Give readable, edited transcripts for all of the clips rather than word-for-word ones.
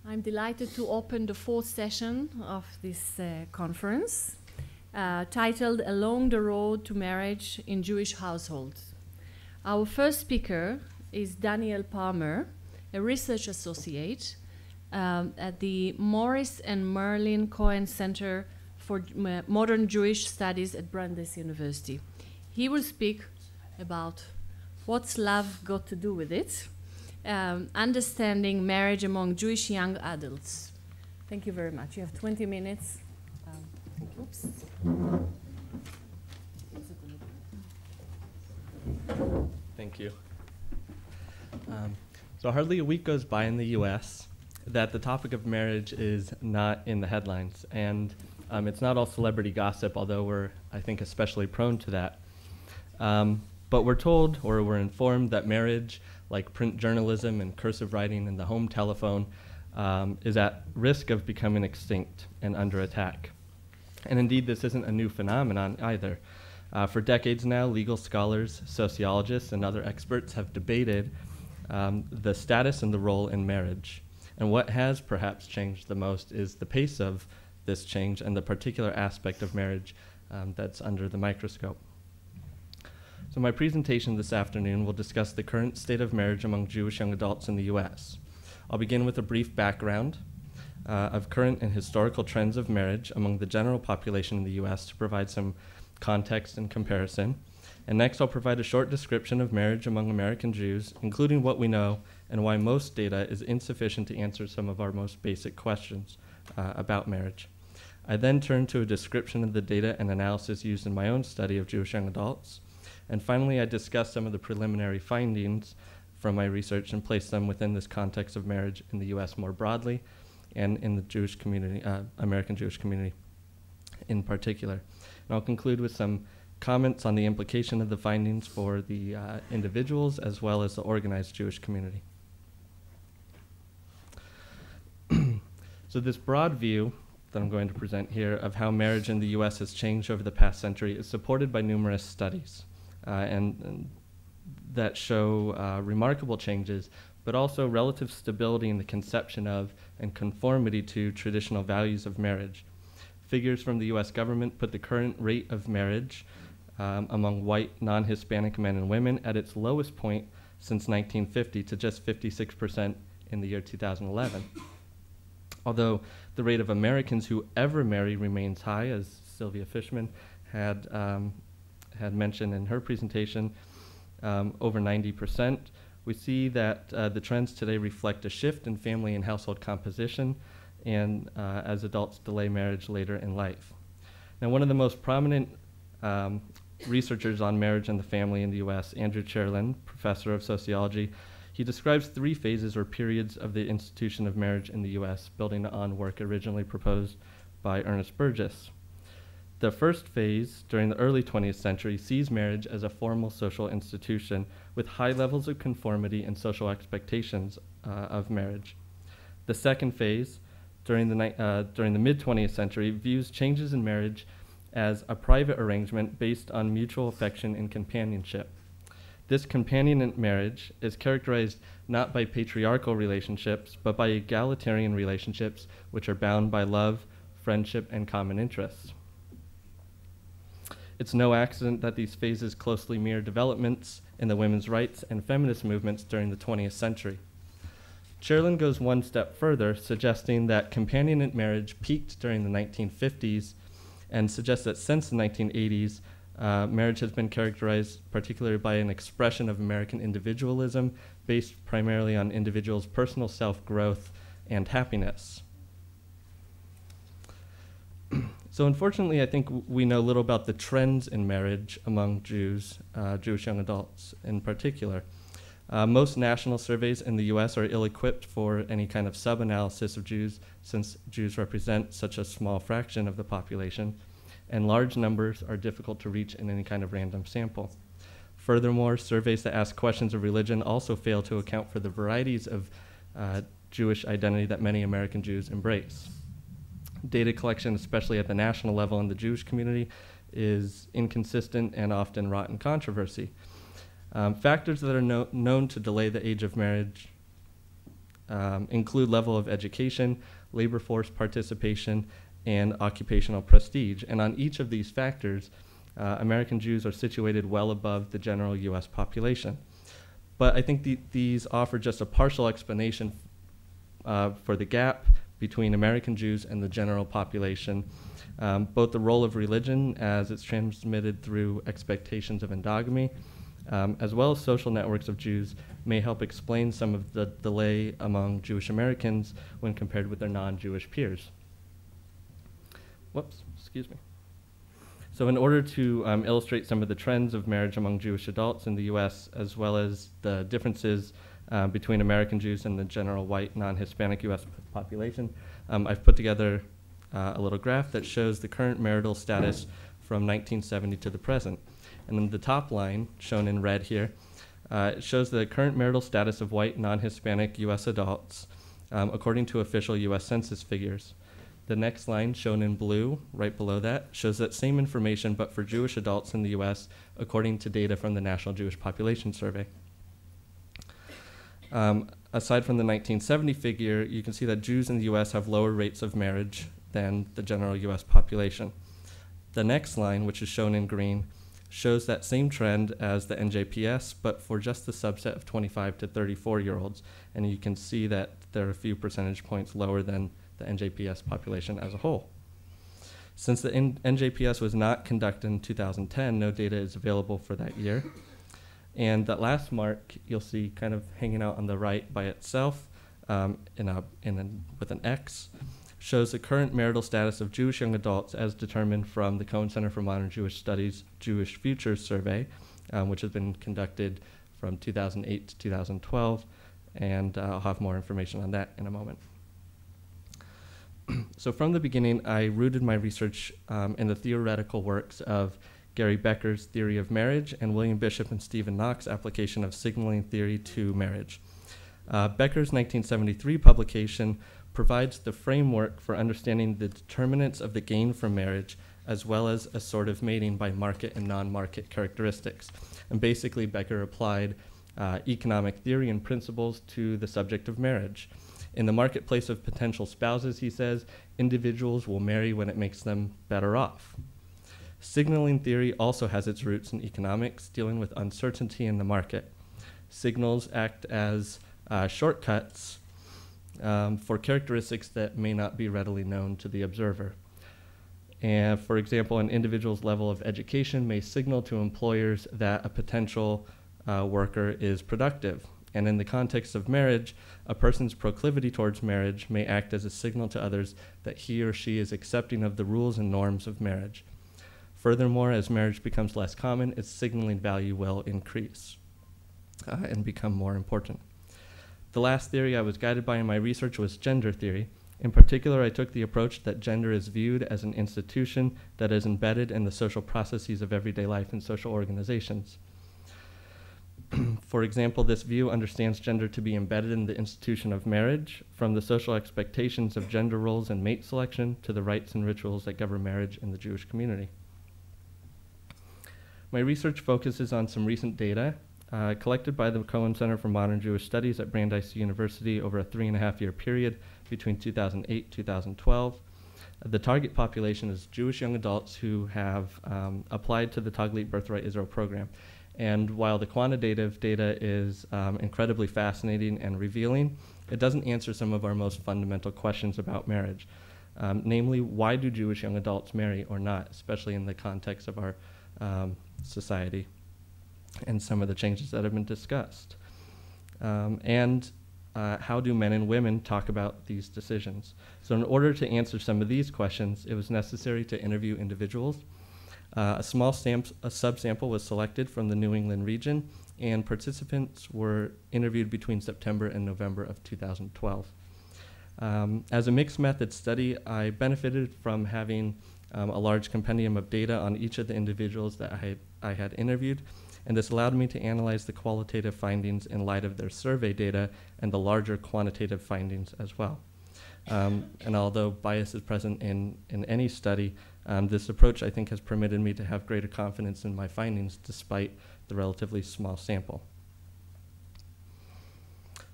I'm delighted to open the fourth session of this conference, titled Along the Road to Marriage in Jewish Households. Our first speaker is Daniel Palmer, a research associate at the Morris and Merlin Cohen Center for Modern Jewish Studies at Brandeis University. He will speak about what's love got to do with it, understanding marriage among Jewish young adults. Thank you very much. You have 20 minutes. Oops. Thank you. So hardly a week goes by in the U.S. that the topic of marriage is not in the headlines. And it's not all celebrity gossip, although we're, I think, especially prone to that. But we're told, or we're informed, that marriage, like print journalism and cursive writing and the home telephone, is at risk of becoming extinct and under attack. And indeed, this isn't a new phenomenon either. For decades now, legal scholars, sociologists, and other experts have debated the status and the role in marriage. And what has perhaps changed the most is the pace of this change and the particular aspect of marriage that's under the microscope. So my presentation this afternoon will discuss the current state of marriage among Jewish young adults in the U.S. I'll begin with a brief background of current and historical trends of marriage among the general population in the U.S. to provide some context and comparison. And next, I'll provide a short description of marriage among American Jews, including what we know and why most data is insufficient to answer some of our most basic questions about marriage. I then turn to a description of the data and analysis used in my own study of Jewish young adults. And finally, I discuss some of the preliminary findings from my research and place them within this context of marriage in the U.S. more broadly and in the Jewish community, American Jewish community in particular. And I'll conclude with some comments on the implication of the findings for the individuals as well as the organized Jewish community. So this broad view that I'm going to present here of how marriage in the U.S. has changed over the past century is supported by numerous studies and that show remarkable changes, but also relative stability in the conception of and conformity to traditional values of marriage. Figures from the U.S. government put the current rate of marriage among white non-Hispanic men and women at its lowest point since 1950 to just 56% in the year 2011. Although the rate of Americans who ever marry remains high, as Sylvia Fishman had mentioned in her presentation, over 90%, we see that the trends today reflect a shift in family and household composition and as adults delay marriage later in life. Now, one of the most prominent researchers on marriage and the family in the U.S., Andrew Cherlin, professor of sociology, he describes three phases or periods of the institution of marriage in the U.S., building on work originally proposed by Ernest Burgess. The first phase, during the early 20th century, sees marriage as a formal social institution with high levels of conformity and social expectations of marriage. The second phase, during the mid-20th century, views changes in marriage as a private arrangement based on mutual affection and companionship. This companionate marriage is characterized not by patriarchal relationships, but by egalitarian relationships which are bound by love, friendship, and common interests. It's no accident that these phases closely mirror developments in the women's rights and feminist movements during the 20th century. Cherlin goes one step further, suggesting that companionate marriage peaked during the 1950s and suggests that since the 1980s, marriage has been characterized particularly by an expression of American individualism based primarily on individuals' personal self-growth and happiness. So unfortunately, I think we know little about the trends in marriage among Jews, Jewish young adults in particular. Most national surveys in the U.S. are ill-equipped for any kind of sub-analysis of Jews, since Jews represent such a small fraction of the population, and large numbers are difficult to reach in any kind of random sample. Furthermore, surveys that ask questions of religion also fail to account for the varieties of Jewish identity that many American Jews embrace. Data collection, especially at the national level in the Jewish community, is inconsistent and often wrought in controversy. Factors that are known to delay the age of marriage include level of education, labor force participation, and occupational prestige. And on each of these factors, American Jews are situated well above the general US population. But I think these offer just a partial explanation for the gap between American Jews and the general population. Both the role of religion as it's transmitted through expectations of endogamy, as well as social networks of Jews, may help explain some of the delay among Jewish Americans when compared with their non-Jewish peers. Whoops, excuse me. So in order to illustrate some of the trends of marriage among Jewish adults in the US, as well as the differences between American Jews and the general white non-Hispanic US population, I've put together a little graph that shows the current marital status from 1970 to the present. And then the top line, shown in red here, it shows the current marital status of white non-Hispanic US adults according to official US Census figures. The next line, shown in blue, right below that, shows that same information but for Jewish adults in the US according to data from the National Jewish Population Survey. Aside from the 1970 figure, you can see that Jews in the US have lower rates of marriage than the general US population. The next line, which is shown in green, shows that same trend as the NJPS, but for just the subset of 25 to 34-year-olds. And you can see that they're a few percentage points lower than the NJPS population as a whole. Since the NJPS was not conducted in 2010, no data is available for that year. And that last mark you'll see kind of hanging out on the right by itself with an X, shows the current marital status of Jewish young adults as determined from the Cohen Center for Modern Jewish Studies Jewish Futures Survey, which has been conducted from 2008 to 2012, and I'll have more information on that in a moment. So from the beginning, I rooted my research in the theoretical works of Gary Becker's theory of marriage and William Bishop and Stephen Knox's application of signaling theory to marriage. Becker's 1973 publication provides the framework for understanding the determinants of the gain from marriage, as well as assortive mating by market and non-market characteristics. And basically, Becker applied economic theory and principles to the subject of marriage. In the marketplace of potential spouses, he says, individuals will marry when it makes them better off. Signaling theory also has its roots in economics, dealing with uncertainty in the market. Signals act as shortcuts for characteristics that may not be readily known to the observer. And for example, an individual's level of education may signal to employers that a potential worker is productive. And in the context of marriage, a person's proclivity towards marriage may act as a signal to others that he or she is accepting of the rules and norms of marriage. Furthermore, as marriage becomes less common, its signaling value will increase and become more important. The last theory I was guided by in my research was gender theory. In particular, I took the approach that gender is viewed as an institution that is embedded in the social processes of everyday life and social organizations. For example, this view understands gender to be embedded in the institution of marriage, from the social expectations of gender roles and mate selection to the rites and rituals that govern marriage in the Jewish community. My research focuses on some recent data collected by the Cohen Center for Modern Jewish Studies at Brandeis University over a 3.5-year period between 2008 and 2012. The target population is Jewish young adults who have applied to the Taglit Birthright Israel program. And while the quantitative data is incredibly fascinating and revealing, it doesn't answer some of our most fundamental questions about marriage. Namely, why do Jewish young adults marry or not, especially in the context of our society and some of the changes that have been discussed. How do men and women talk about these decisions? So in order to answer some of these questions, it was necessary to interview individuals. A small subsample was selected from the New England region, and participants were interviewed between September and November of 2012. As a mixed method study, I benefited from having a large compendium of data on each of the individuals that I had interviewed, and this allowed me to analyze the qualitative findings in light of their survey data and the larger quantitative findings as well. And although bias is present in any study, this approach I think has permitted me to have greater confidence in my findings despite the relatively small sample.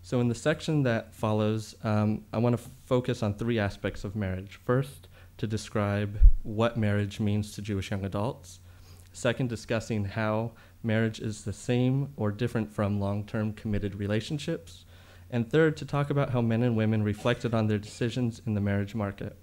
So in the section that follows, I want to focus on three aspects of marriage. First, to describe what marriage means to Jewish young adults. Second, discussing how marriage is the same or different from long-term committed relationships. And third, to talk about how men and women reflected on their decisions in the marriage market.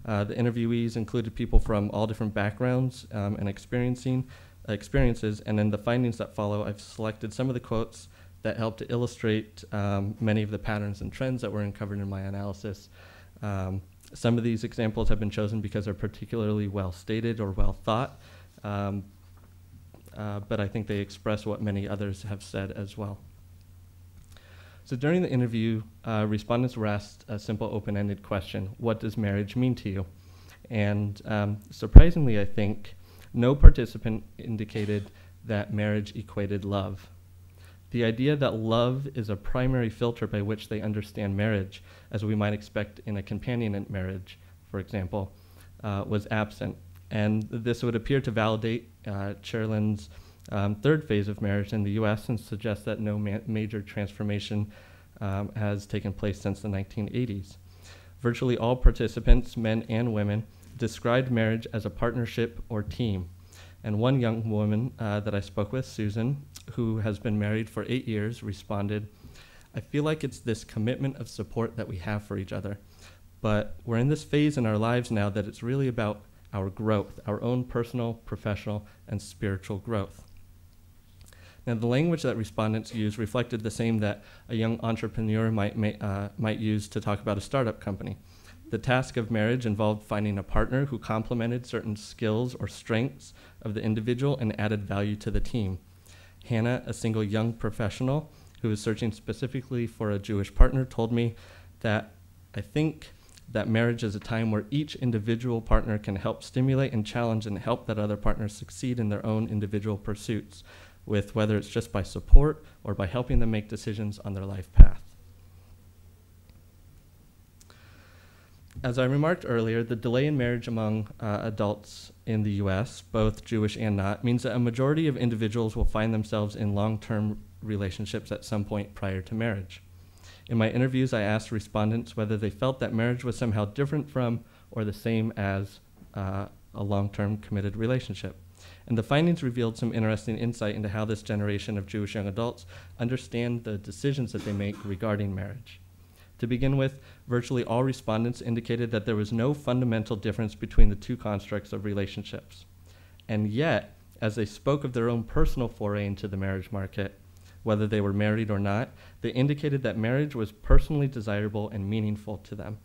The interviewees included people from all different backgrounds and experiences, and in the findings that follow, I've selected some of the quotes that help to illustrate many of the patterns and trends that were uncovered in my analysis. Some of these examples have been chosen because they're particularly well stated or well thought, but I think they express what many others have said as well. So during the interview, respondents were asked a simple open-ended question: what does marriage mean to you? And surprisingly, I think, no participant indicated that marriage equated love. The idea that love is a primary filter by which they understand marriage, as we might expect in a companionate marriage, for example, was absent. And this would appear to validate Cherlin's third phase of marriage in the US and suggest that no major transformation has taken place since the 1980s. Virtually all participants, men and women, described marriage as a partnership or team. And one young woman that I spoke with, Susan, who has been married for 8 years, responded, "I feel like it's this commitment of support that we have for each other. But we're in this phase in our lives now that it's really about our growth, our own personal, professional, and spiritual growth." Now, the language that respondents used reflected the same that a young entrepreneur might use to talk about a startup company. The task of marriage involved finding a partner who complemented certain skills or strengths of the individual and added value to the team. Hannah, a single young professional who was searching specifically for a Jewish partner, told me that I think that marriage is a time where each individual partner can help stimulate and challenge and help that other partners succeed in their own individual pursuits, with whether it's just by support or by helping them make decisions on their life path. As I remarked earlier, the delay in marriage among adults in the US, both Jewish and not, means that a majority of individuals will find themselves in long-term relationships at some point prior to marriage. In my interviews, I asked respondents whether they felt that marriage was somehow different from or the same as a long-term committed relationship. And the findings revealed some interesting insight into how this generation of Jewish young adults understand the decisions that they make regarding marriage. To begin with, virtually all respondents indicated that there was no fundamental difference between the two constructs of relationships. And yet, as they spoke of their own personal foray into the marriage market, whether they were married or not, they indicated that marriage was personally desirable and meaningful to them.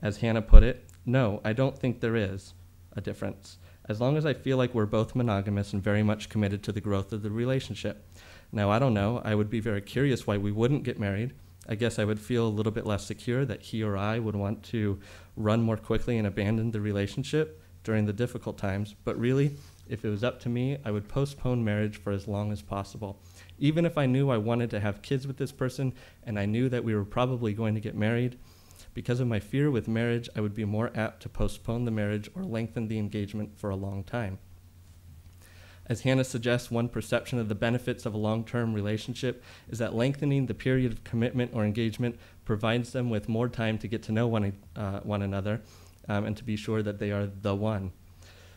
As Hannah put it, "No, I don't think there is a difference, as long as I feel like we're both monogamous and very much committed to the growth of the relationship. Now, I don't know, I would be very curious why we wouldn't get married. I guess I would feel a little bit less secure that he or I would want to run more quickly and abandon the relationship during the difficult times. But really, if it was up to me, I would postpone marriage for as long as possible. Even if I knew I wanted to have kids with this person and I knew that we were probably going to get married, because of my fear with marriage, I would be more apt to postpone the marriage or lengthen the engagement for a long time." As Hannah suggests, one perception of the benefits of a long-term relationship is that lengthening the period of commitment or engagement provides them with more time to get to know one another and to be sure that they are the one,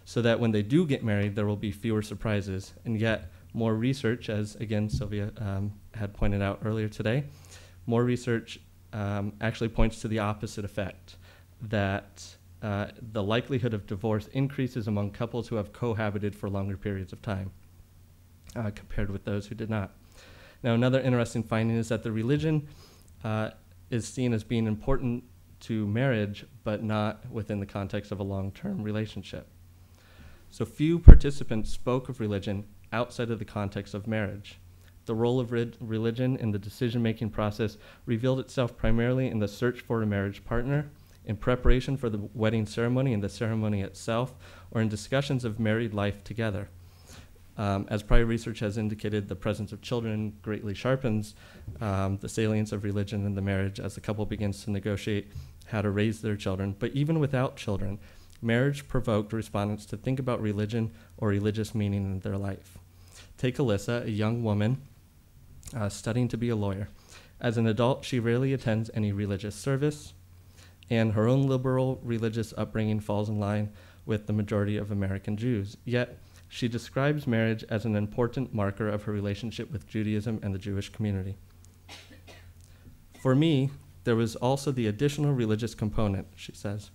so that when they do get married, there will be fewer surprises. And yet, more research, as again Sylvia had pointed out earlier today, more research actually points to the opposite effect, that the likelihood of divorce increases among couples who have cohabited for longer periods of time compared with those who did not. Now, another interesting finding is that the religion is seen as being important to marriage, but not within the context of a long-term relationship. So few participants spoke of religion outside of the context of marriage. The role of religion in the decision-making process revealed itself primarily in the search for a marriage partner, in preparation for the wedding ceremony and the ceremony itself, or in discussions of married life together. As prior research has indicated, the presence of children greatly sharpens the salience of religion in the marriage as the couple begins to negotiate how to raise their children. But even without children, marriage provoked respondents to think about religion or religious meaning in their life. Take Alyssa, a young woman studying to be a lawyer. As an adult, she rarely attends any religious service, and her own liberal religious upbringing falls in line with the majority of American Jews. Yet, she describes marriage as an important marker of her relationship with Judaism and the Jewish community. For me, there was also the additional religious component, she says.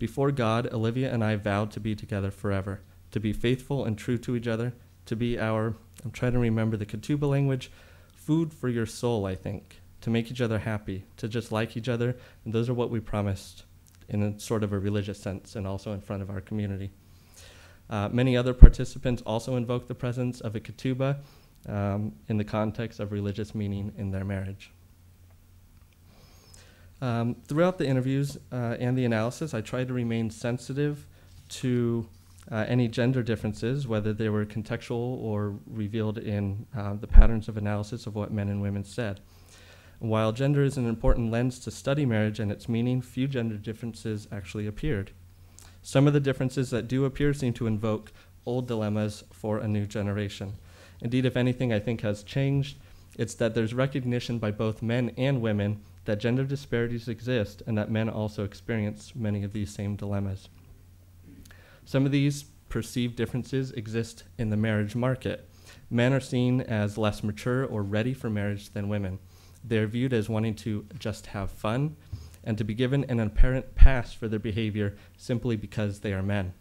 Before God, Olivia and I vowed to be together forever, to be faithful and true to each other, to be our, I'm trying to remember the Ketubah language, food for your soul, I think, to make each other happy, to just like each other, and those are what we promised in a sort of a religious sense and also in front of our community. Many other participants also invoked the presence of a Ketubah in the context of religious meaning in their marriage. Throughout the interviews and the analysis, I tried to remain sensitive to any gender differences, whether they were contextual or revealed in the patterns of analysis of what men and women said. While gender is an important lens to study marriage and its meaning, few gender differences actually appeared. Some of the differences that do appear seem to invoke old dilemmas for a new generation. Indeed, if anything I think has changed, it's that there's recognition by both men and women that gender disparities exist and that men also experience many of these same dilemmas. Some of these perceived differences exist in the marriage market. Men are seen as less mature or ready for marriage than women. They're viewed as wanting to just have fun and to be given an apparent pass for their behavior simply because they are men.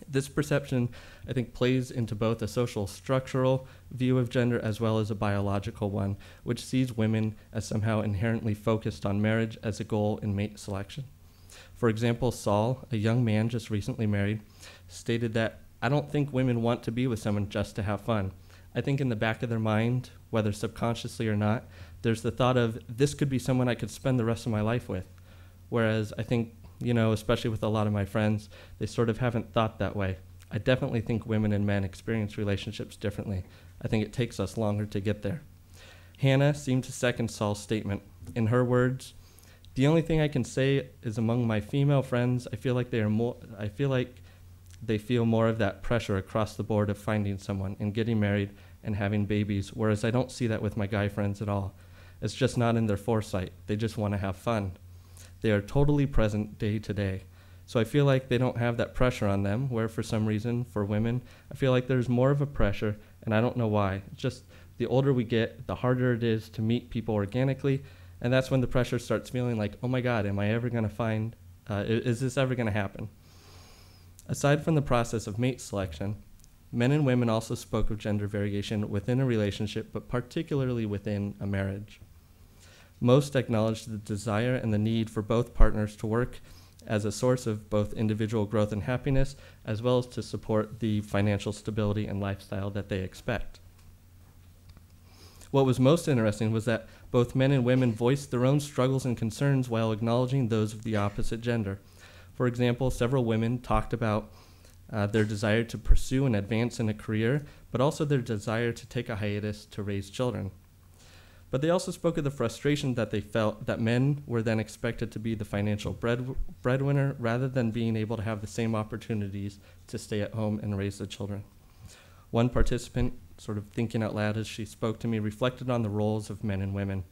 This perception, I think, plays into both a social structural view of gender as well as a biological one, which sees women as somehow inherently focused on marriage as a goal in mate selection. For example, Saul, a young man just recently married, stated that, "I don't think women want to be with someone just to have fun. I think in the back of their mind, whether subconsciously or not, there's the thought of, this could be someone I could spend the rest of my life with." Whereas I think, especially with a lot of my friends, they sort of haven't thought that way. I definitely think women and men experience relationships differently. I think it takes us longer to get there. Hannah seemed to second Saul's statement. In her words, "The only thing I can say is among my female friends, I feel like they feel more of that pressure across the board of finding someone and getting married and having babies, whereas I don't see that with my guy friends at all. It's just not in their foresight. They just want to have fun. They are totally present day to day. So I feel like they don't have that pressure on them, where for some reason, for women, I feel like there's more of a pressure, and I don't know why. It's just the older we get, the harder it is to meet people organically, and that's when the pressure starts feeling like, oh my God, am I ever going to find, is this ever going to happen?" Aside from the process of mate selection, men and women also spoke of gender variation within a relationship, but particularly within a marriage. Most acknowledged the desire and the need for both partners to work as a source of both individual growth and happiness, as well as to support the financial stability and lifestyle that they expect. What was most interesting was that both men and women voiced their own struggles and concerns while acknowledging those of the opposite gender. For example, several women talked about their desire to pursue and advance in a career, but also their desire to take a hiatus to raise children. But they also spoke of the frustration that they felt that men were then expected to be the financial breadwinner rather than being able to have the same opportunities to stay at home and raise the children. One participant, sort of thinking out loud as she spoke to me, reflected on the roles of men and women.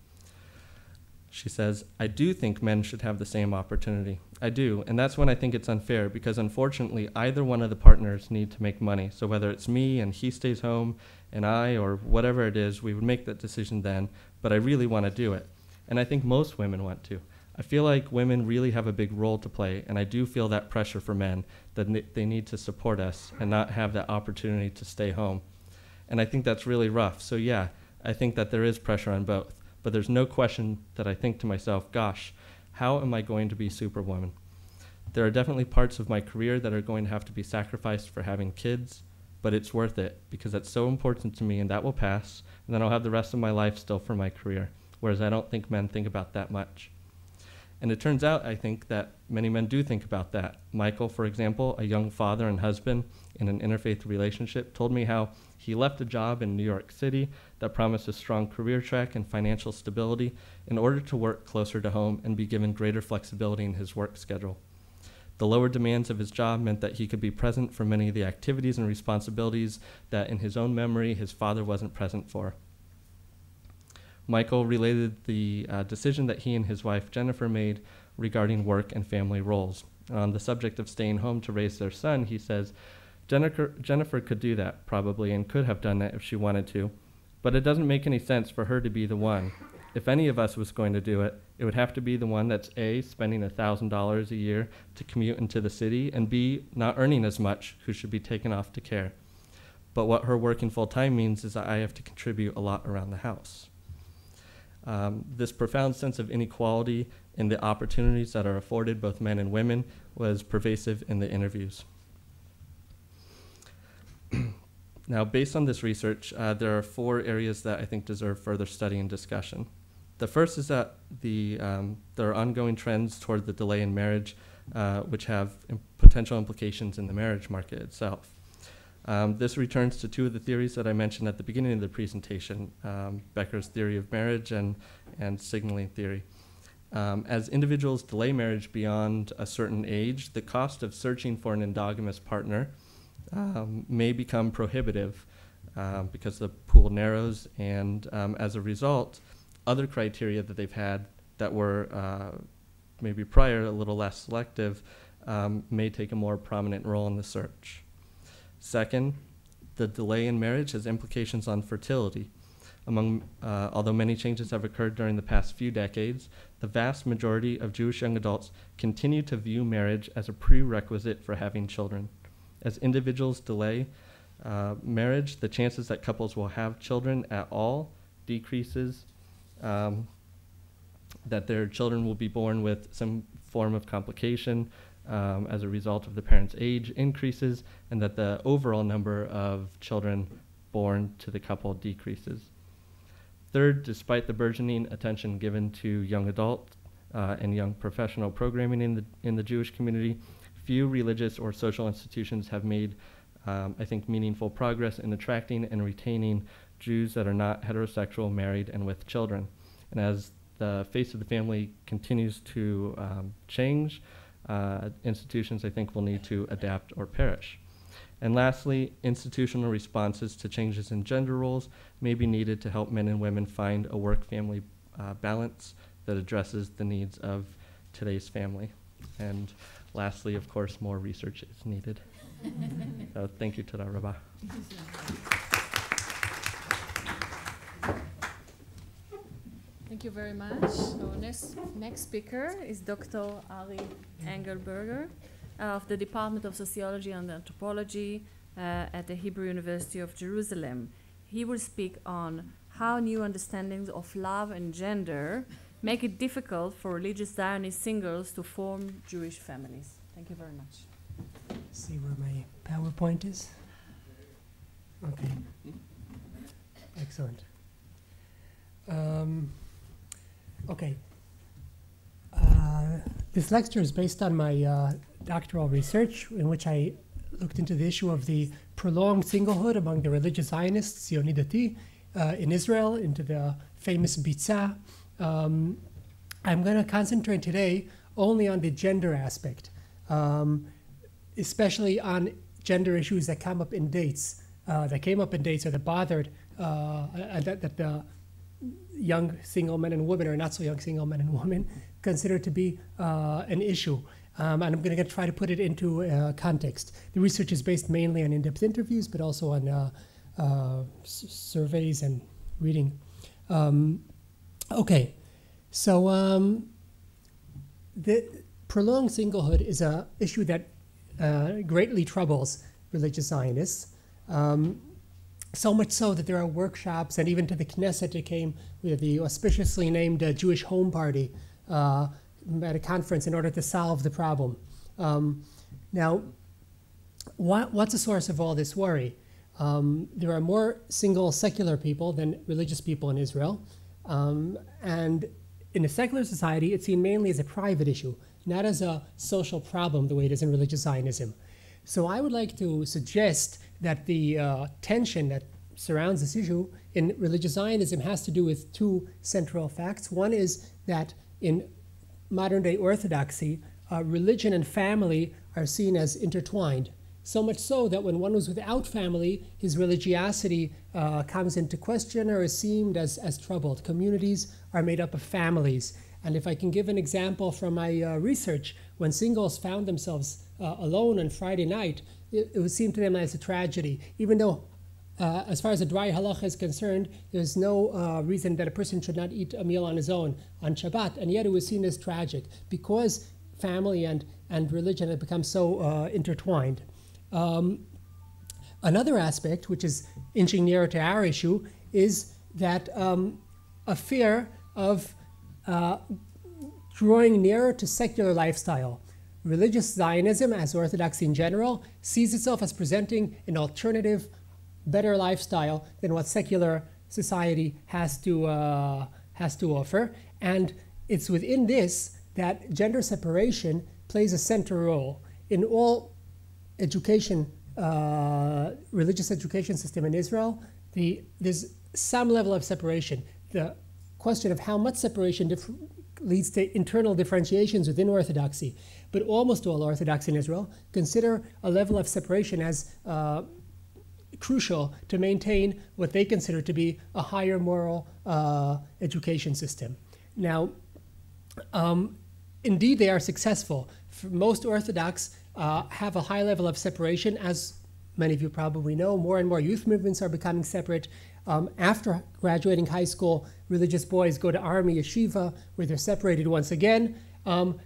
She says, "I do think men should have the same opportunity. I do, and that's when I think it's unfair, because unfortunately either one of the partners need to make money. So whether it's me and he stays home and I, or whatever it is, we would make that decision then, but I really want to do it. And I think most women want to. I feel like women really have a big role to play, and I do feel that pressure for men, that they need to support us and not have that opportunity to stay home. And I think that's really rough. So yeah, I think that there is pressure on both. But there's no question that I think to myself, gosh, how am I going to be Superwoman? There are definitely parts of my career that are going to have to be sacrificed for having kids, but it's worth it because that's so important to me, and that will pass, and then I'll have the rest of my life still for my career, whereas I don't think men think about that much. And it turns out, I think, that many men do think about that. Michael, for example, a young father and husband in an interfaith relationship, told me how he left a job in New York City that promised a strong career track and financial stability in order to work closer to home and be given greater flexibility in his work schedule. The lower demands of his job meant that he could be present for many of the activities and responsibilities that in his own memory his father wasn't present for. Michael related the decision that he and his wife Jennifer made regarding work and family roles. On the subject of staying home to raise their son, he says, Jennifer could do that, probably, and could have done that if she wanted to, but it doesn't make any sense for her to be the one. If any of us was going to do it, it would have to be the one that's A, spending $1,000 a year to commute into the city, and B, not earning as much, who should be taken off to care. But what her working full-time means is that I have to contribute a lot around the house. This profound sense of inequality in the opportunities that are afforded both men and women was pervasive in the interviews. Now, based on this research, there are 4 areas that I think deserve further study and discussion. The first is that there are ongoing trends toward the delay in marriage, which have potential implications in the marriage market itself. This returns to 2 of the theories that I mentioned at the beginning of the presentation, Becker's theory of marriage and signaling theory. As individuals delay marriage beyond a certain age, the cost of searching for an endogamous partner may become prohibitive because the pool narrows, and as a result, other criteria that they've had that were maybe prior a little less selective may take a more prominent role in the search. Second, the delay in marriage has implications on fertility. Although many changes have occurred during the past few decades, the vast majority of Jewish young adults continue to view marriage as a prerequisite for having children. As individuals delay marriage, the chances that couples will have children at all decreases, that their children will be born with some form of complication as a result of the parent's age increases, and that the overall number of children born to the couple decreases. Third, despite the burgeoning attention given to young adult and young professional programming in the Jewish community, few religious or social institutions have made, I think, meaningful progress in attracting and retaining Jews that are not heterosexual, married, and with children. And as the face of the family continues to change, institutions, I think, will need to adapt or perish. And lastly, institutional responses to changes in gender roles may be needed to help men and women find a work-family balance that addresses the needs of today's family. And lastly, of course, more research is needed. So thank you, Toda Rabba. Thank you very much. Our next speaker is Dr. Ari Engelberger of the Department of Sociology and Anthropology at the Hebrew University of Jerusalem. He will speak on how new understandings of love and gender make it difficult for religious Zionist singles to form Jewish families. Thank you very much. See where my PowerPoint is? Okay. Excellent. Okay. This lecture is based on my doctoral research, in which I looked into the issue of the prolonged singlehood among the religious Zionists, Yonidati, in Israel, into the famous Bitzah. I'm going to concentrate today only on the gender aspect, especially on gender issues that come up in dates, or that bothered, that the young single men and women, or not so young single men and women, consider to be an issue. And I'm going to try to put it into context. The research is based mainly on in-depth interviews, but also on surveys and reading. Okay, so the prolonged singlehood is an issue that greatly troubles religious Zionists. So much so that there are workshops, and even to the Knesset it came with the auspiciously named Jewish Home Party at a conference in order to solve the problem. Now, what's the source of all this worry? There are more single secular people than religious people in Israel. And in a secular society, it's seen mainly as a private issue, not as a social problem the way it is in religious Zionism. So I would like to suggest that the tension that surrounds this issue in religious Zionism has to do with 2 central facts. One is that in modern-day Orthodoxy, religion and family are seen as intertwined. so much so that when one was without family, his religiosity comes into question or is seen as troubled. Communities are made up of families. And if I can give an example from my research, when singles found themselves alone on Friday night, it would seem to them as a tragedy, even though as far as the dry halacha is concerned, there's no reason that a person should not eat a meal on his own on Shabbat, and yet it was seen as tragic because family and religion had become so intertwined. Another aspect, which is inching nearer to our issue, is that a fear of drawing nearer to secular lifestyle. Religious Zionism, as Orthodoxy in general, sees itself as presenting an alternative, better lifestyle than what secular society has to offer. And it's within this that gender separation plays a center role. In all education, religious education system in Israel, there's some level of separation. The question of how much separation leads to internal differentiations within Orthodoxy, but almost all Orthodox in Israel consider a level of separation as crucial to maintain what they consider to be a higher moral education system. Now, indeed, they are successful. Most Orthodox have a high level of separation. As many of you probably know, more and more youth movements are becoming separate. After graduating high school, religious boys go to army yeshiva, where they're separated once again.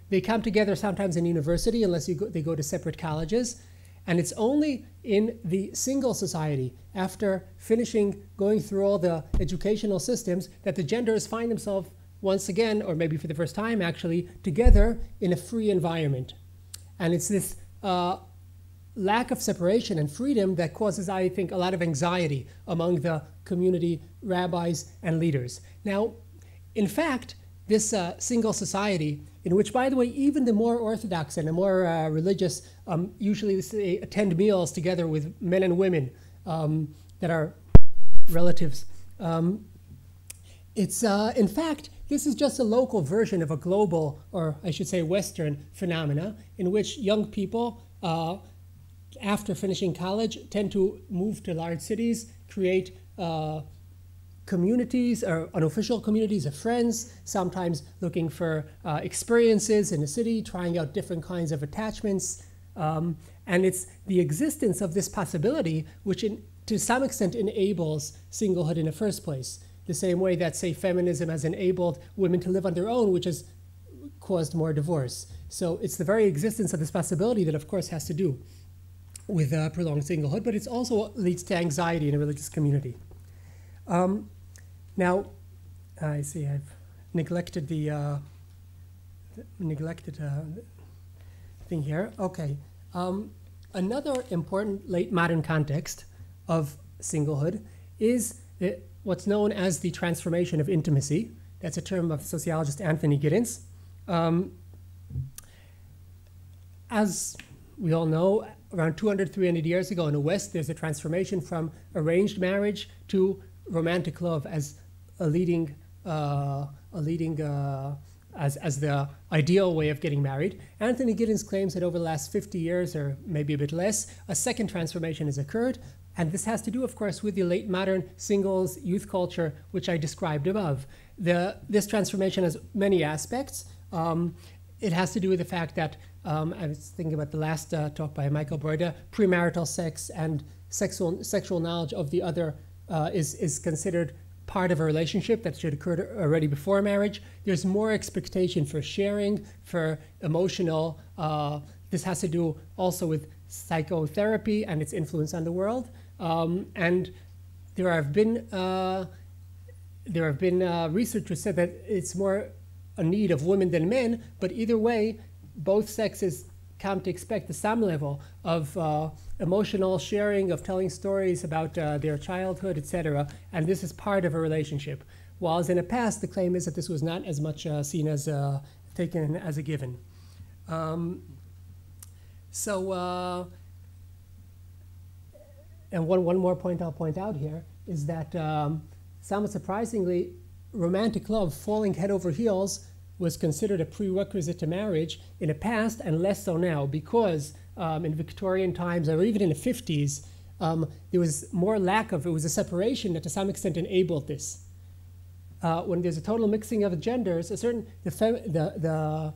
They come together sometimes in university, unless they go to separate colleges. And it's only in the single society, after going through all the educational systems, that the genders find themselves once again, or maybe for the first time actually, together in a free environment. And it's this lack of separation and freedom that causes, I think, a lot of anxiety among the community rabbis and leaders. Now, in fact, this single society, in which, by the way, even the more Orthodox and the more religious usually attend meals together with men and women that are relatives. In fact, this is just a local version of a global, or I should say Western phenomena, in which young people, after finishing college, tend to move to large cities, create communities or unofficial communities of friends, sometimes looking for experiences in the city, trying out different kinds of attachments. And it's the existence of this possibility which to some extent enables singlehood in the first place. The same way that, say, feminism has enabled women to live on their own, which has caused more divorce. So it's the very existence of this possibility that, of course, has to do with prolonged singlehood, but it also leads to anxiety in a religious community. Now, I see I've neglected the thing here. Okay. Another important late modern context of singlehood is what's known as the transformation of intimacy. That's a term of sociologist Anthony Giddens. As we all know, around 200, 300 years ago in the West, there's a transformation from arranged marriage to romantic love as as the ideal way of getting married. Anthony Giddens claims that over the last 50 years, or maybe a bit less, a second transformation has occurred. And this has to do, of course, with the late modern singles youth culture, which I described above. This transformation has many aspects. It has to do with the fact that, I was thinking about the last talk by Michael Broida, premarital sex and sexual knowledge of the other is considered part of a relationship that should occur already before marriage. There's more expectation for sharing, for emotional. This has to do also with psychotherapy and its influence on the world. And there have been research which said that it's more a need of women than men, but either way, both sexes come to expect some level of emotional sharing, of telling stories about their childhood, etc. And this is part of a relationship. While in the past, the claim is that this was not as much seen as taken as a given. And one more point I'll point out here is that somewhat surprisingly, romantic love, falling head over heels, was considered a prerequisite to marriage in the past and less so now because in Victorian times or even in the 50s, there was more lack of, it was a separation that to some extent enabled this. When there's a total mixing of the genders, the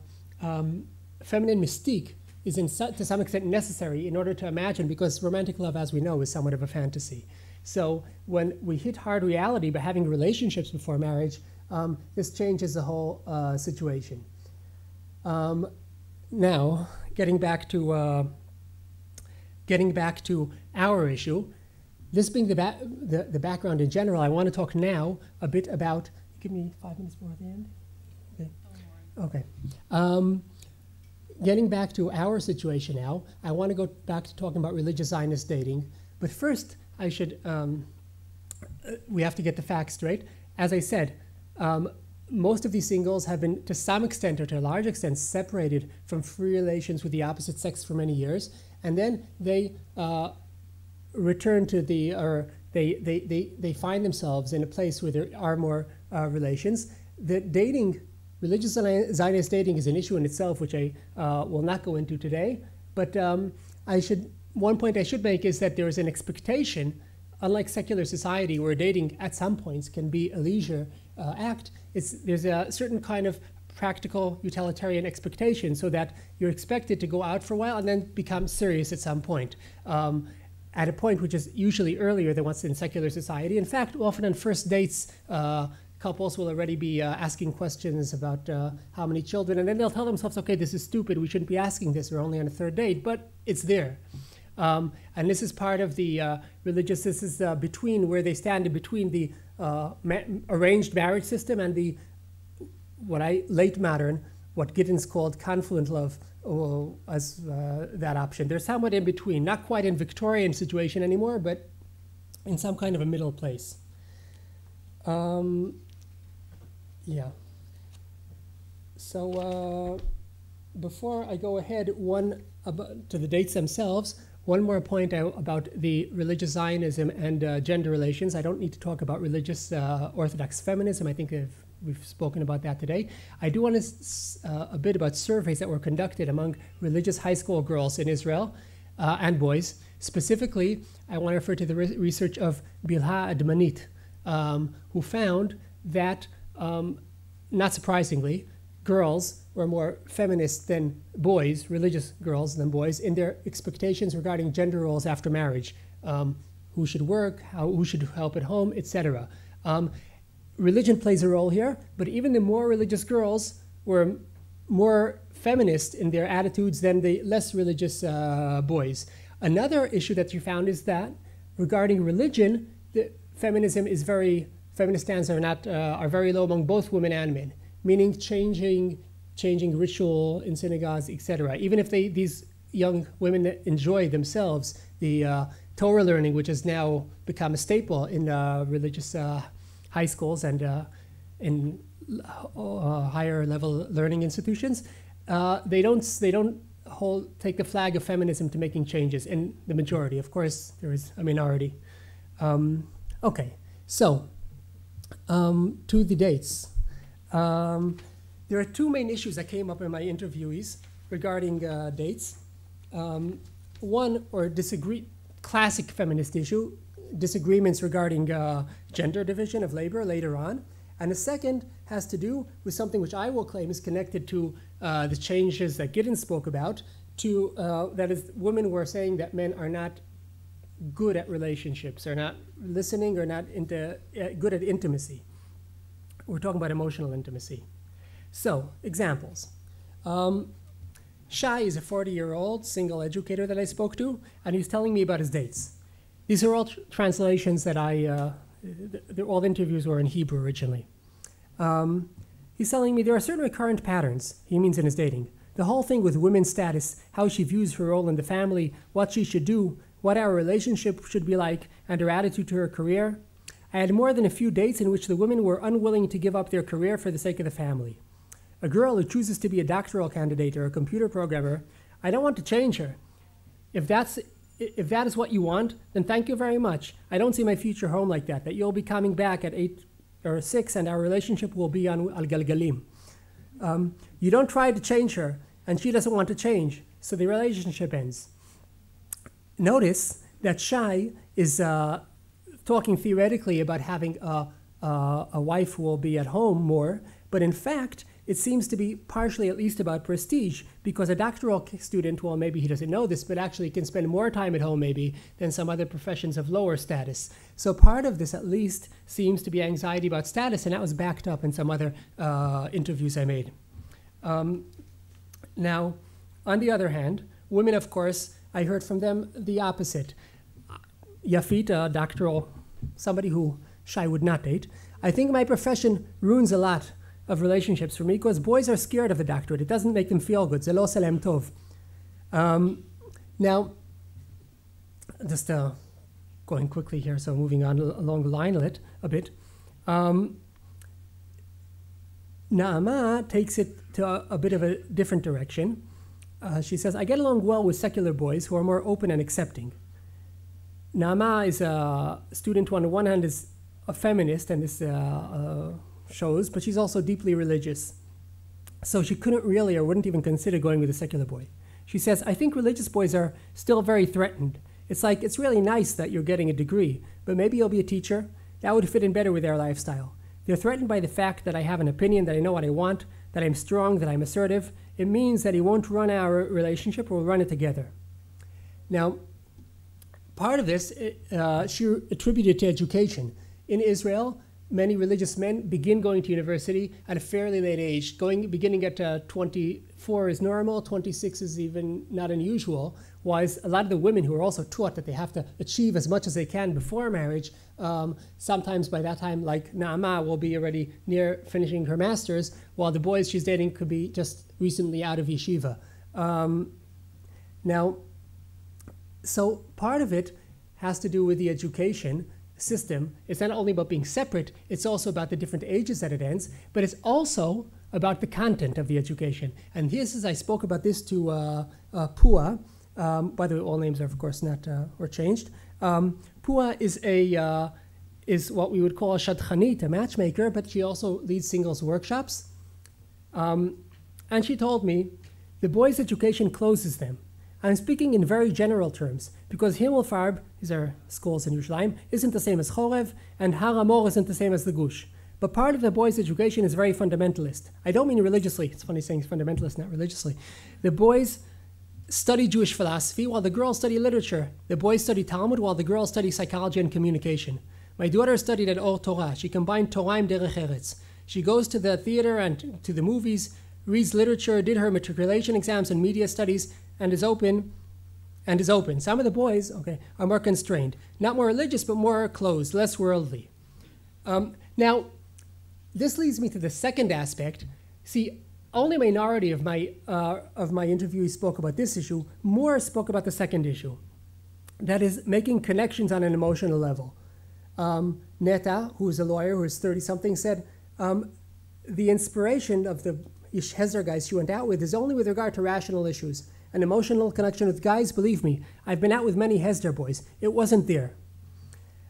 feminine mystique is to some extent necessary in order to imagine, because romantic love, as we know, is somewhat of a fantasy. So when we hit hard reality by having relationships before marriage, this changes the whole situation. Now, getting back to our issue, this being the background in general, I want to talk now a bit about. Give me 5 minutes more at the end. Okay. Okay. Getting back to our situation now, I want to go back to talking about religious Zionist dating. But first, I should. We have to get the facts straight. As I said, most of these singles have been, to some extent or to a large extent, separated from free relations with the opposite sex for many years, and then they return to the, or they find themselves in a place where there are more relations. The dating, religious Zionist dating, is an issue in itself, which I will not go into today. But one point I should make is that there is an expectation, unlike secular society where dating at some points can be a leisure act, there's a certain kind of practical utilitarian expectation, so that you're expected to go out for a while and then become serious at some point, at a point which is usually earlier than what's in secular society. In fact, often on first dates, couples will already be asking questions about how many children, and then they'll tell themselves, okay, this is stupid, we shouldn't be asking this, we're only on a third date, but it's there. And this is part of the religious, this is between where they stand in between the arranged marriage system and the late modern, what Giddens called confluent love, as that option. They're somewhat in between, not quite in Victorian situation anymore, but in some kind of a middle place. Yeah. So before I go ahead to the dates themselves, one more point about the religious Zionism and gender relations. I don't need to talk about religious Orthodox feminism. I think we've spoken about that today. I do want to a bit about surveys that were conducted among religious high school girls in Israel and boys. Specifically, I want to refer to the research of Bilha Admanit, who found that, not surprisingly, girls were more feminist than boys, religious girls than boys, in their expectations regarding gender roles after marriage. Who should work, who should help at home, etc. Religion plays a role here, but even the more religious girls were more feminist in their attitudes than the less religious boys. Another issue that you found is that regarding religion, feminist stands are very low among both women and men, meaning changing ritual in synagogues, etc. Even if these young women enjoy themselves the Torah learning, which has now become a staple in religious high schools and in higher level learning institutions, they don't take the flag of feminism to making changes in the majority. Of course, there is a minority. Okay, so to the dates. There are two main issues that came up in my interviewees regarding dates. One, classic feminist issue, disagreements regarding gender division of labor later on. And the second has to do with something which I will claim is connected to the changes that Giddens spoke about, that is, women were saying that men are not good at relationships, are not listening, or not good at intimacy. We're talking about emotional intimacy. So, examples. Shai is a 40-year-old single educator that I spoke to, and he's telling me about his dates. These are all translations that all the interviews were in Hebrew originally. He's telling me there are certain recurrent patterns, he means in his dating. The whole thing with women's status, how she views her role in the family, what she should do, what our relationship should be like, and her attitude to her career. I had more than a few dates in which the women were unwilling to give up their career for the sake of the family. A girl who chooses to be a doctoral candidate or a computer programmer, I don't want to change her. If that is what you want, then thank you very much. I don't see my future home like that you'll be coming back at 8 or 6 and our relationship will be on al-galgalim. You don't try to change her, and she doesn't want to change, so the relationship ends. notice that Shai is talking theoretically about having a wife who will be at home more, but in fact, it seems to be partially at least about prestige, because a doctoral student, well, maybe he doesn't know this, but actually can spend more time at home maybe than some other professions of lower status. So part of this at least seems to be anxiety about status, and that was backed up in some other interviews I made. Now, on the other hand, women, of course, I heard from them the opposite. Yafit, a doctoral, somebody who Shai would not date. I think my profession ruins a lot of relationships for me because boys are scared of the doctorate. It doesn't make them feel good. Zelo selem tov. Now, just going quickly here, so moving on along the line a bit. Naama takes it to a bit of a different direction. She says, I get along well with secular boys who are more open and accepting. Naama is a student who on the one hand is a feminist, and this shows, but she's also deeply religious. So she couldn't really or wouldn't even consider going with a secular boy. She says, I think religious boys are still very threatened. It's like, it's really nice that you're getting a degree, but maybe you'll be a teacher. That would fit in better with their lifestyle. They're threatened by the fact that I have an opinion, that I know what I want, that I'm strong, that I'm assertive. It means that he won't run our relationship, or we'll run it together. Now, part of this, she attributed to education. In Israel, many religious men begin going to university at a fairly late age. Beginning at 24 is normal, 26 is even not unusual. Whereas a lot of the women who are also taught that they have to achieve as much as they can before marriage, sometimes by that time, like Naama will be already near finishing her master's, while the boys she's dating could be just recently out of yeshiva. Now, so part of it has to do with the education system. It's not only about being separate, it's also about the different ages that it ends, but it's also about the content of the education. And this is, I spoke about this to Pua. By the way, all names are of course not or changed. Pua is what we would call a shadchanit, a matchmaker, but she also leads singles workshops. And she told me the boys' education closes them. I'm speaking in very general terms, because Himmelfarb, these are schools in Yerushalayim, isn't the same as Chorev, and Har Amor isn't the same as the Gush. But part of the boys' education is very fundamentalist. I don't mean religiously. It's funny saying fundamentalist, not religiously. The boys study Jewish philosophy while the girls study literature. The boys study Talmud while the girls study psychology and communication. My daughter studied at Or Torah. She combined Toraim Derech Eretz. She goes to the theater and to the movies, reads literature, did her matriculation exams and media studies, and is open. Some of the boys, are more constrained. Not more religious, but more closed, less worldly. Now, this leads me to the second aspect. See, only a minority of my interviewees spoke about this issue. More spoke about the second issue. That is, making connections on an emotional level. Neta, who is a lawyer, who is 30-something, said, the inspiration of the Hezder guys she went out with is only with regard to rational issues. An emotional connection with guys, believe me, I've been out with many Hezder boys. It wasn't there.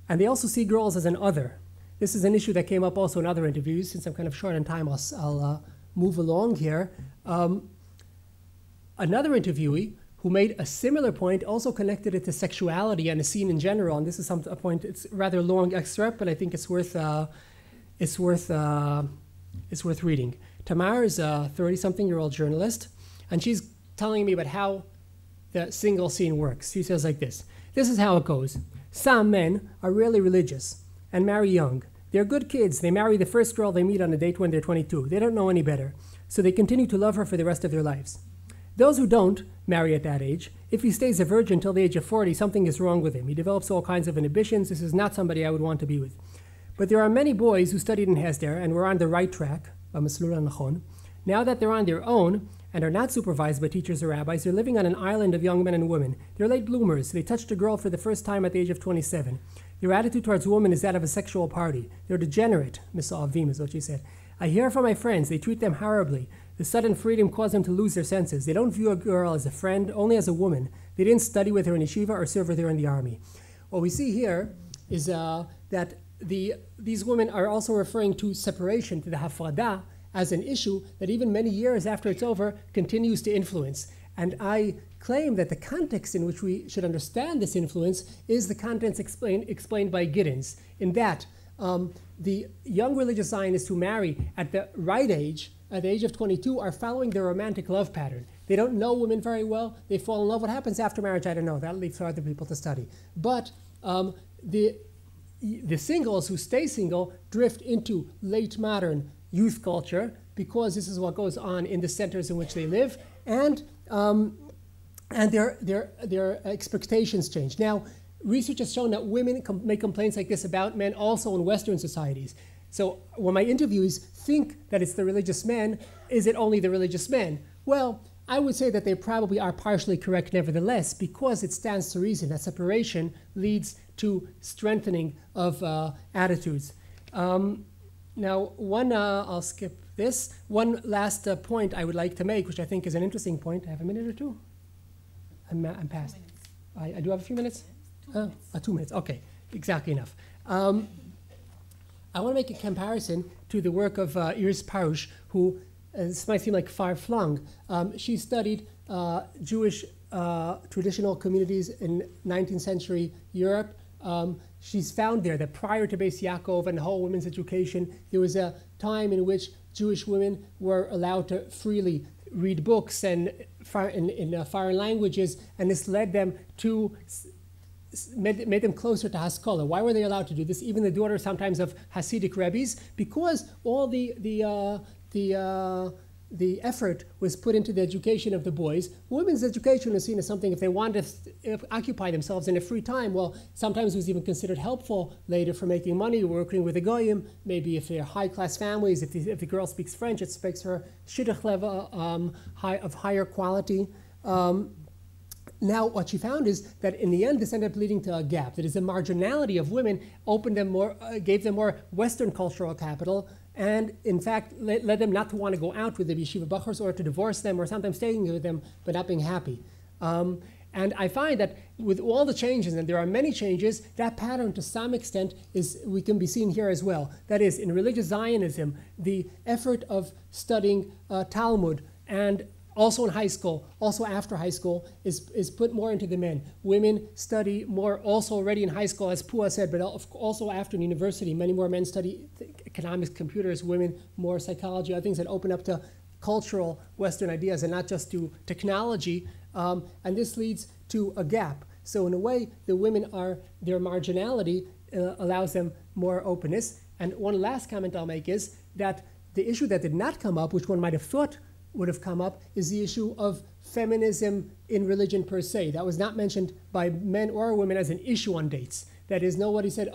And they also see girls as an other. This is an issue that came up also in other interviews. Since I'm kind of short on time, I'll move along here. Another interviewee who made a similar point also connected it to sexuality and a scene in general. And this is a point, it's a rather long excerpt, but I think it's worth reading. Tamar is a 30-something-year-old journalist, and she's telling me about how the single scene works. She says like this. This is how it goes. Some men are really religious and marry young. They're good kids. They marry the first girl they meet on a date when they're 22. They don't know any better, so they continue to love her for the rest of their lives. Those who don't marry at that age, if he stays a virgin till the age of 40, something is wrong with him. He develops all kinds of inhibitions. This is not somebody I would want to be with. But there are many boys who studied in Hesder and were on the right track, now that they're on their own and are not supervised by teachers or rabbis, they're living on an island of young men and women. They're late bloomers. They touched a girl for the first time at the age of 27. Their attitude towards women is that of a sexual party. They're degenerate, Miss Avim is what she said. I hear from my friends, they treat them horribly. The sudden freedom caused them to lose their senses. They don't view a girl as a friend, only as a woman. They didn't study with her in yeshiva or serve with her in the army. What we see here is that these women are also referring to separation, to the hafrada, as an issue that even many years after it's over continues to influence. And I claim that the context in which we should understand this influence is the context explained by Giddens, in that the young religious Zionists who marry at the right age, at the age of 22, are following their romantic love pattern. They don't know women very well. They fall in love. What happens after marriage, I don't know. That leaves for other people to study. But the singles who stay single drift into late modern youth culture because this is what goes on in the centers in which they live, and their expectations change. Now, research has shown that women make complaints like this about men also in Western societies. So when my interviewees think that it's the religious men, is it only the religious men? Well, I would say that they probably are partially correct nevertheless, because it stands to reason that separation leads to strengthening of attitudes. Now, I'll skip this. One last point I would like to make, which I think is an interesting point. I have a minute or two? I'm past. I do have a few minutes? 2 minutes. Okay, exactly enough. I want to make a comparison to the work of Iris Parush, who, this might seem like far-flung. She studied Jewish traditional communities in 19th century Europe. She's found there that prior to Beis Yaakov and the whole women's education, there was a time in which Jewish women were allowed to freely read books and in foreign languages, and this led them to made them closer to Haskalah. Why were they allowed to do this? Even the daughters sometimes of Hasidic rabbis, because all the effort was put into the education of the boys. Women's education was seen as something, if they wanted to occupy themselves in their free time, well, sometimes it was even considered helpful later for making money, working with the goyim. Maybe if they're high-class families, if the girl speaks French, it speaks her shidduch level of higher quality. Now, what she found is that in the end, this ended up leading to a gap. That is, the marginality of women opened them more, gave them more Western cultural capital, and in fact led them not to want to go out with the yeshiva bachors or to divorce them, or sometimes staying with them but not being happy. And I find that with all the changes, and there are many changes, that pattern to some extent we can be seen here as well. That is, in religious Zionism, the effort of studying Talmud, and also in high school, also after high school, is put more into the men. Women study more also already in high school, as Pua said, but also after in university. Many more men study economics, computers, women more psychology, other things that open up to cultural Western ideas and not just to technology. And this leads to a gap. So in a way, the women their marginality allows them more openness. And one last comment I'll make is that the issue that did not come up, which one might have thought would have come up, is the issue of feminism in religion per se. That was not mentioned by men or women as an issue on dates. That is, nobody said,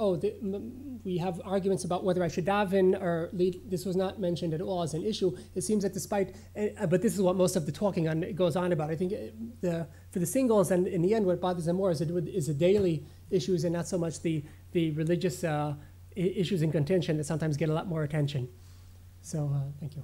we have arguments about whether I should daven or lead. This was not mentioned at all as an issue. It seems that despite, but this is what most of the talking goes on about. I think for the singles, and in the end, what bothers them more is the daily issues and not so much the religious issues in contention that sometimes get a lot more attention. So, thank you.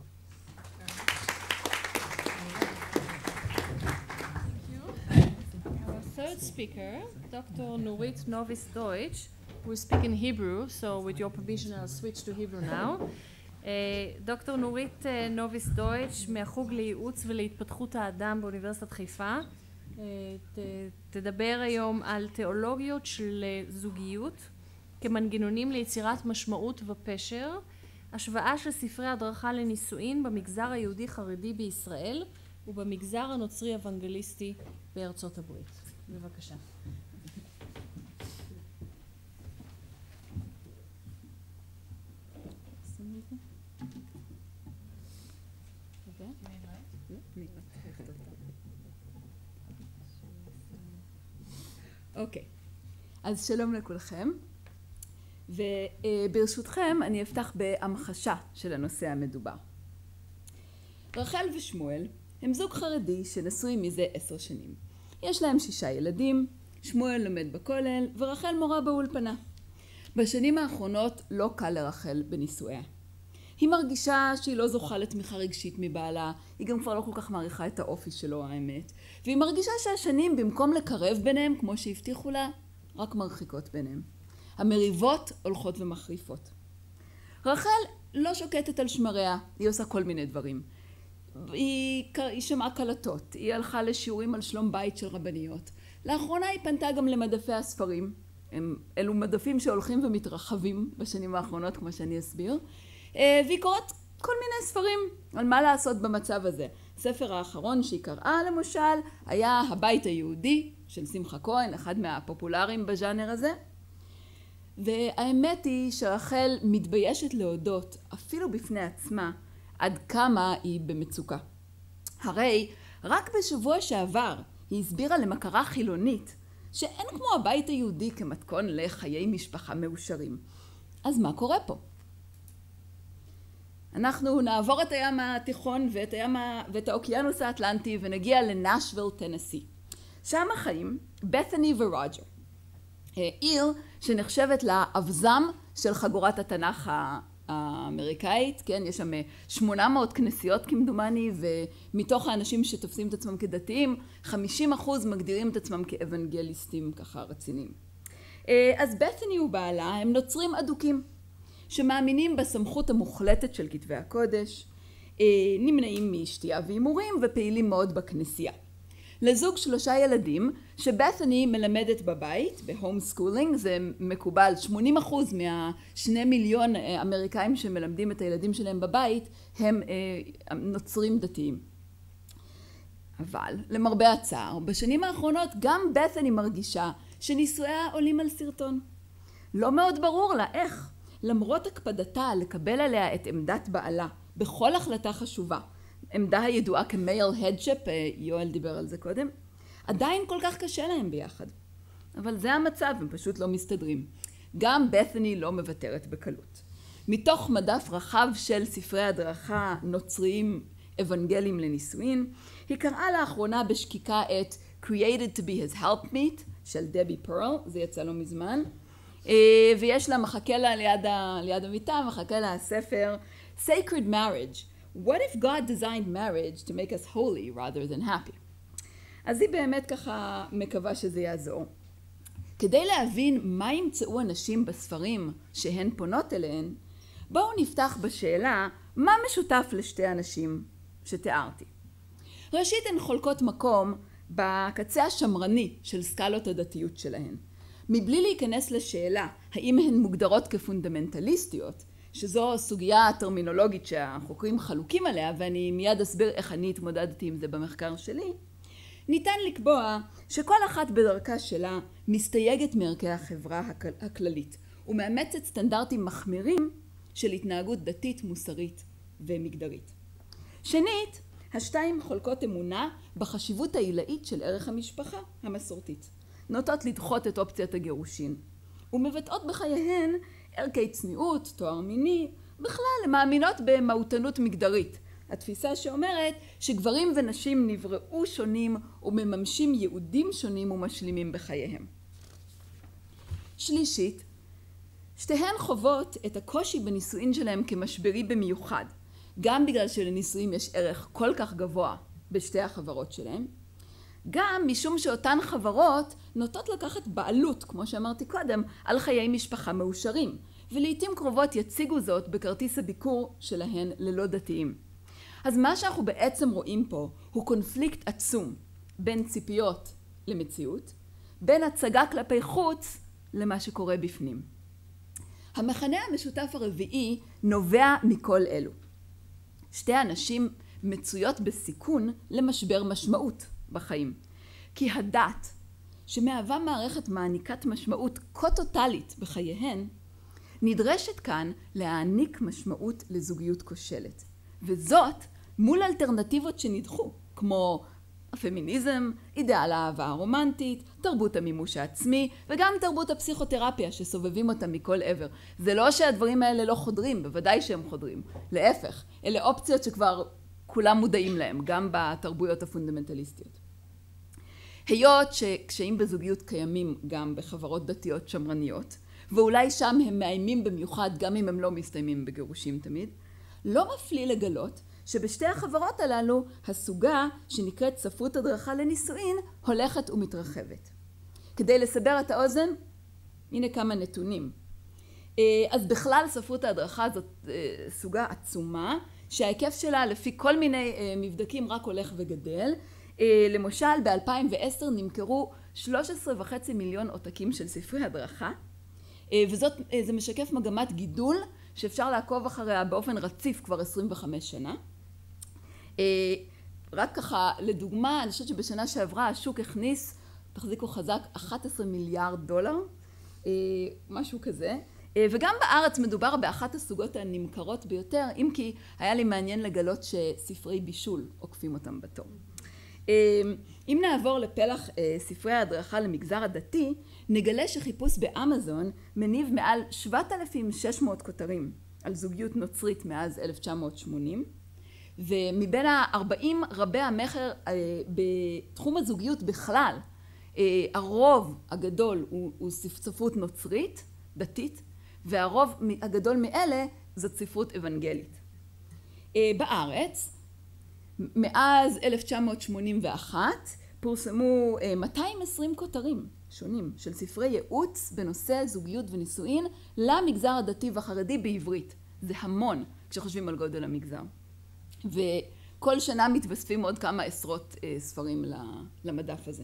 Third speaker, Dr. Nurit Novis-Deutsch, who will speak in Hebrew, so with your permission I'll switch to Hebrew now. דוקטור נורית נוביס-דויטש מהחוג לייעוץ ולהתפתחות האדם באוניברסיטת חיפה תדבר היום על תיאולוגיות של זוגיות כמנגנונים ליצירת משמעות ופשר, השוואה של ספרי הדרכה לנישואין במגזר היהודי חרדי בישראל ובמגזר הנוצרי אוונגליסטי בארצות הברית. בבקשה. אוקיי, אז שלום לכולכם, וברשותכם אני אפתח בהמחשה של הנושא המדובר. רחל ושמואל הם זוג חרדי שנשוי מזה 10 שנים. יש להם 6 ילדים, שמואל לומד בכולל ורחל מורה באולפנה. בשנים האחרונות לא קל לרחל בנישואיה. היא מרגישה שהיא לא זוכה לתמיכה רגשית מבעלה, היא גם כבר לא כל כך מעריכה את האופי שלו, האמת. והיא מרגישה שהשנים במקום לקרב ביניהם, כמו שהבטיחו לה, רק מרחיקות ביניהם. המריבות הולכות ומחריפות. רחל לא שוקטת על שמריה, היא עושה כל מיני דברים. היא שמעה קלטות, היא הלכה לשיעורים על שלום בית של רבניות. לאחרונה היא פנתה גם למדפי הספרים. אלו מדפים שהולכים ומתרחבים בשנים האחרונות, כמו שאני אסביר. והיא קוראת כל מיני ספרים על מה לעשות במצב הזה. הספר האחרון שהיא קראה למשל היה הבית היהודי של שמחה כהן, אחד מהפופולריים בז'אנר הזה. והאמת היא שרחל מתביישת להודות אפילו בפני עצמה עד כמה היא במצוקה. הרי רק בשבוע שעבר היא הסבירה למכרה חילונית שאין כמו הבית היהודי כמתכון לחיי משפחה מאושרים. אז מה קורה פה? אנחנו נעבור את הים התיכון ואת האוקיינוס האטלנטי ונגיע לנשוויל, טנסי. שם החיים בת'ני ורוג'ר. עיר שנחשבת לאבזם של חגורת התנ"ך האמריקאית, כן? יש שם 800 כנסיות כמדומני, ומתוך האנשים שתופסים את עצמם כדתיים, 50% מגדירים את עצמם כאבנגליסטים ככה רציניים. אז בת'ני ובעלה הם נוצרים אדוקים, שמאמינים בסמכות המוחלטת של כתבי הקודש, נמנעים משתייה והימורים ופעילים מאוד בכנסייה. לזוג 3 ילדים שבת'ני מלמדת בבית, בהום סקולינג, זה מקובל, 80% מה2 מיליון אמריקאים שמלמדים את הילדים שלהם בבית הם נוצרים דתיים. אבל למרבה הצער, בשנים האחרונות גם בת'ני מרגישה שנישואיה עולים על סרטון. לא מאוד ברור לה איך, למרות הקפדתה לקבל עליה את עמדת בעלה בכל החלטה חשובה, עמדה הידועה כמייל הדשפ, יואל דיבר על זה קודם, עדיין כל כך קשה להם ביחד. אבל זה המצב, הם פשוט לא מסתדרים. גם בת'ני לא מוותרת בקלות. מתוך מדף רחב של ספרי הדרכה נוצריים אבנגליים לנישואין, היא קראה לאחרונה בשקיקה את Created to be his helpmeet של דבי פרל, זה יצא לא מזמן, ויש לה, מחכה לה ליד המיטה, מחכה לה הספר Sacred Marriage. What if God designed marriage to make us holy rather than happy? אז היא באמת ככה מקווה שזה יעזור. כדי להבין מה ימצאו אנשים בספרים שהן פונות אליהן, בואו נפתח בשאלה מה משותף לשתי אנשים שתיארתי. ראשית, הן חולקות מקום בקצה השמרני של סקלות הדתיות שלהן. מבלי להיכנס לשאלה האם הן מוגדרות כפונדמנטליסטיות, שזו סוגיה טרמינולוגית שהחוקרים חלוקים עליה, ואני מיד אסביר איך אני התמודדתי עם זה במחקר שלי, ניתן לקבוע שכל אחת בדרכה שלה מסתייגת מערכי החברה הכללית, ומאמצת סטנדרטים מחמירים של התנהגות דתית, מוסרית ומגדרית. שנית, השתיים חולקות אמונה בחשיבות העילאית של ערך המשפחה המסורתית. נוטות לדחות את אופציית הגירושין, ומבטאות בחייהן ערכי צניעות, תואר מיני, בכלל הן מאמינות במהותנות מגדרית. התפיסה שאומרת שגברים ונשים נבראו שונים ומממשים יהודים שונים ומשלימים בחייהם. שלישית, שתיהן חוות את הקושי בנישואין שלהם כמשברי במיוחד, גם בגלל שלנישואים יש ערך כל כך גבוה בשתי החברות שלהם, גם משום שאותן חברות נוטות לקחת בעלות, כמו שאמרתי קודם, על חיי משפחה מאושרים, ולעיתים קרובות יציגו זאת בכרטיס הביקור שלהן ללא דתיים. אז מה שאנחנו בעצם רואים פה הוא קונפליקט עצום בין ציפיות למציאות, בין הצגה כלפי חוץ למה שקורה בפנים. המכנה המשותף הרביעי נובע מכל אלו. שתי אנשים מצויות בסיכון למשבר משמעות בחיים. כי הדת, שמהווה מערכת מעניקת משמעות כה טוטלית בחייהן, נדרשת כאן להעניק משמעות לזוגיות כושלת. וזאת מול אלטרנטיבות שנדחו, כמו הפמיניזם, אידאל האהבה הרומנטית, תרבות המימוש העצמי, וגם תרבות הפסיכותרפיה שסובבים אותה מכל עבר. זה לא שהדברים האלה לא חודרים, בוודאי שהם חודרים. להפך, אלה אופציות שכבר כולם מודעים להם, גם בתרבויות הפונדמנטליסטיות. היות שקשיים בזוגיות קיימים גם בחברות דתיות שמרניות, ואולי שם הם מאיימים במיוחד גם אם הם לא מסתיימים בגירושים תמיד, לא מפליא לגלות שבשתי החברות הללו הסוגה שנקראת ספרות הדרכה לנישואין הולכת ומתרחבת. כדי לסבר את האוזן, הנה כמה נתונים. אז בכלל ספרות ההדרכה זאת סוגה עצומה, שההיקף שלה לפי כל מיני מבדקים רק הולך וגדל. למשל ב-2010 נמכרו 13.5 מיליון עותקים של ספרי הדרכה, וזה משקף מגמת גידול שאפשר לעקוב אחריה באופן רציף כבר 25 שנה. רק ככה לדוגמה, אני חושבת שבשנה שעברה השוק הכניס, תחזיקו חזק, 11 מיליארד דולר, משהו כזה. וגם בארץ מדובר באחת הסוגות הנמכרות ביותר, אם כי היה לי מעניין לגלות שספרי בישול עוקפים אותם בתור. אם נעבור לפלח ספרי ההדרכה למגזר הדתי, נגלה שחיפוש באמזון מניב מעל 7,600 כותרים על זוגיות נוצרית מאז 1980, ומבין ה-40 רבי המחר בתחום הזוגיות בכלל, הרוב הגדול הוא ספרות נוצרית, דתית, והרוב הגדול מאלה זאת ספרות אבנגלית. בארץ, מאז 1981 פורסמו 220 כותרים שונים של ספרי ייעוץ בנושא זוגיות ונישואין למגזר הדתי והחרדי בעברית. זה המון כשחושבים על גודל המגזר. וכל שנה מתווספים עוד כמה עשרות ספרים למדף הזה.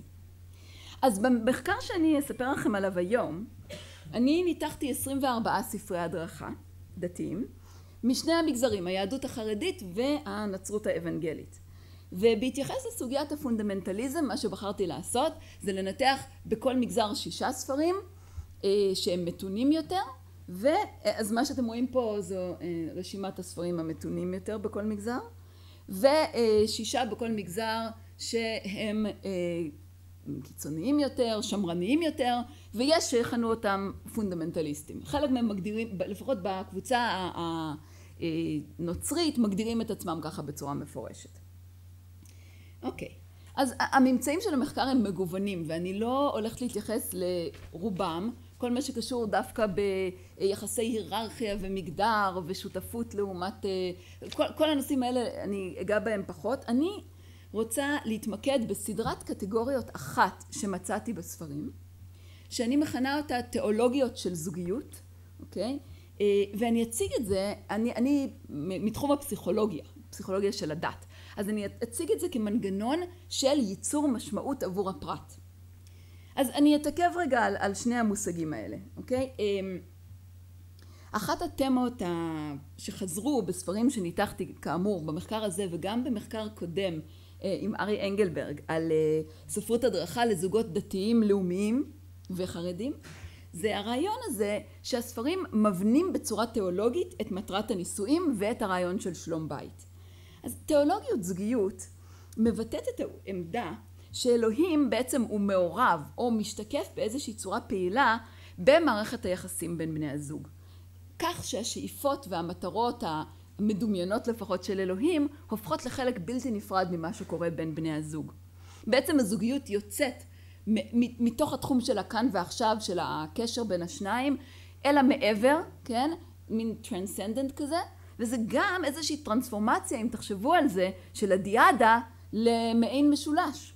אז במחקר שאני אספר לכם עליו היום, אני ניתחתי 24 ספרי הדרכה דתיים, משני המגזרים, היהדות החרדית והנצרות האבנגלית. ובהתייחס לסוגיית הפונדמנטליזם, מה שבחרתי לעשות זה לנתח בכל מגזר 6 ספרים שהם מתונים יותר, ואז מה שאתם רואים פה זו רשימת הספרים המתונים יותר בכל מגזר, ו6 בכל מגזר שהם קיצוניים יותר, שמרניים יותר, ויש שיכנו אותם פונדמנטליסטים. חלק מהם מגדירים, לפחות בקבוצה הנוצרית, מגדירים את עצמם ככה בצורה מפורשת. אוקיי, אז הממצאים של המחקר הם מגוונים, ואני לא הולכת להתייחס לרובם, כל מה שקשור דווקא ביחסי היררכיה ומגדר ושותפות לעומת, כל הנושאים האלה אני אגע בהם פחות. אני רוצה להתמקד בסדרת קטגוריות אחת שמצאתי בספרים, שאני מכנה אותה תיאולוגיות של זוגיות, אוקיי? ואני אציג את זה, אני מתחום הפסיכולוגיה, פסיכולוגיה של הדת. אז אני אציג את זה כמנגנון של ייצור משמעות עבור הפרט. אז אני אתעכב רגע על שני המושגים האלה, אוקיי? אחת התמות שחזרו בספרים שניתחתי כאמור במחקר הזה וגם במחקר קודם עם ארי אנגלברג על ספרות הדרכה לזוגות דתיים לאומיים וחרדים, זה הרעיון הזה שהספרים מבנים בצורה תיאולוגית את מטרת הנישואים ואת הרעיון של שלום בית. אז תיאולוגיות זוגיות מבטאת את העמדה שאלוהים בעצם הוא מעורב או משתקף באיזושהי צורה פעילה במערכת היחסים בין בני הזוג. כך שהשאיפות והמטרות המדומיינות לפחות של אלוהים הופכות לחלק בלתי נפרד ממה שקורה בין בני הזוג. בעצם הזוגיות יוצאת מתוך התחום של הכאן ועכשיו של הקשר בין השניים אל המעבר, כן? מין טרנסנדנט כזה, וזה גם איזושהי טרנספורמציה, אם תחשבו על זה, של הדיאדה למעין משולש.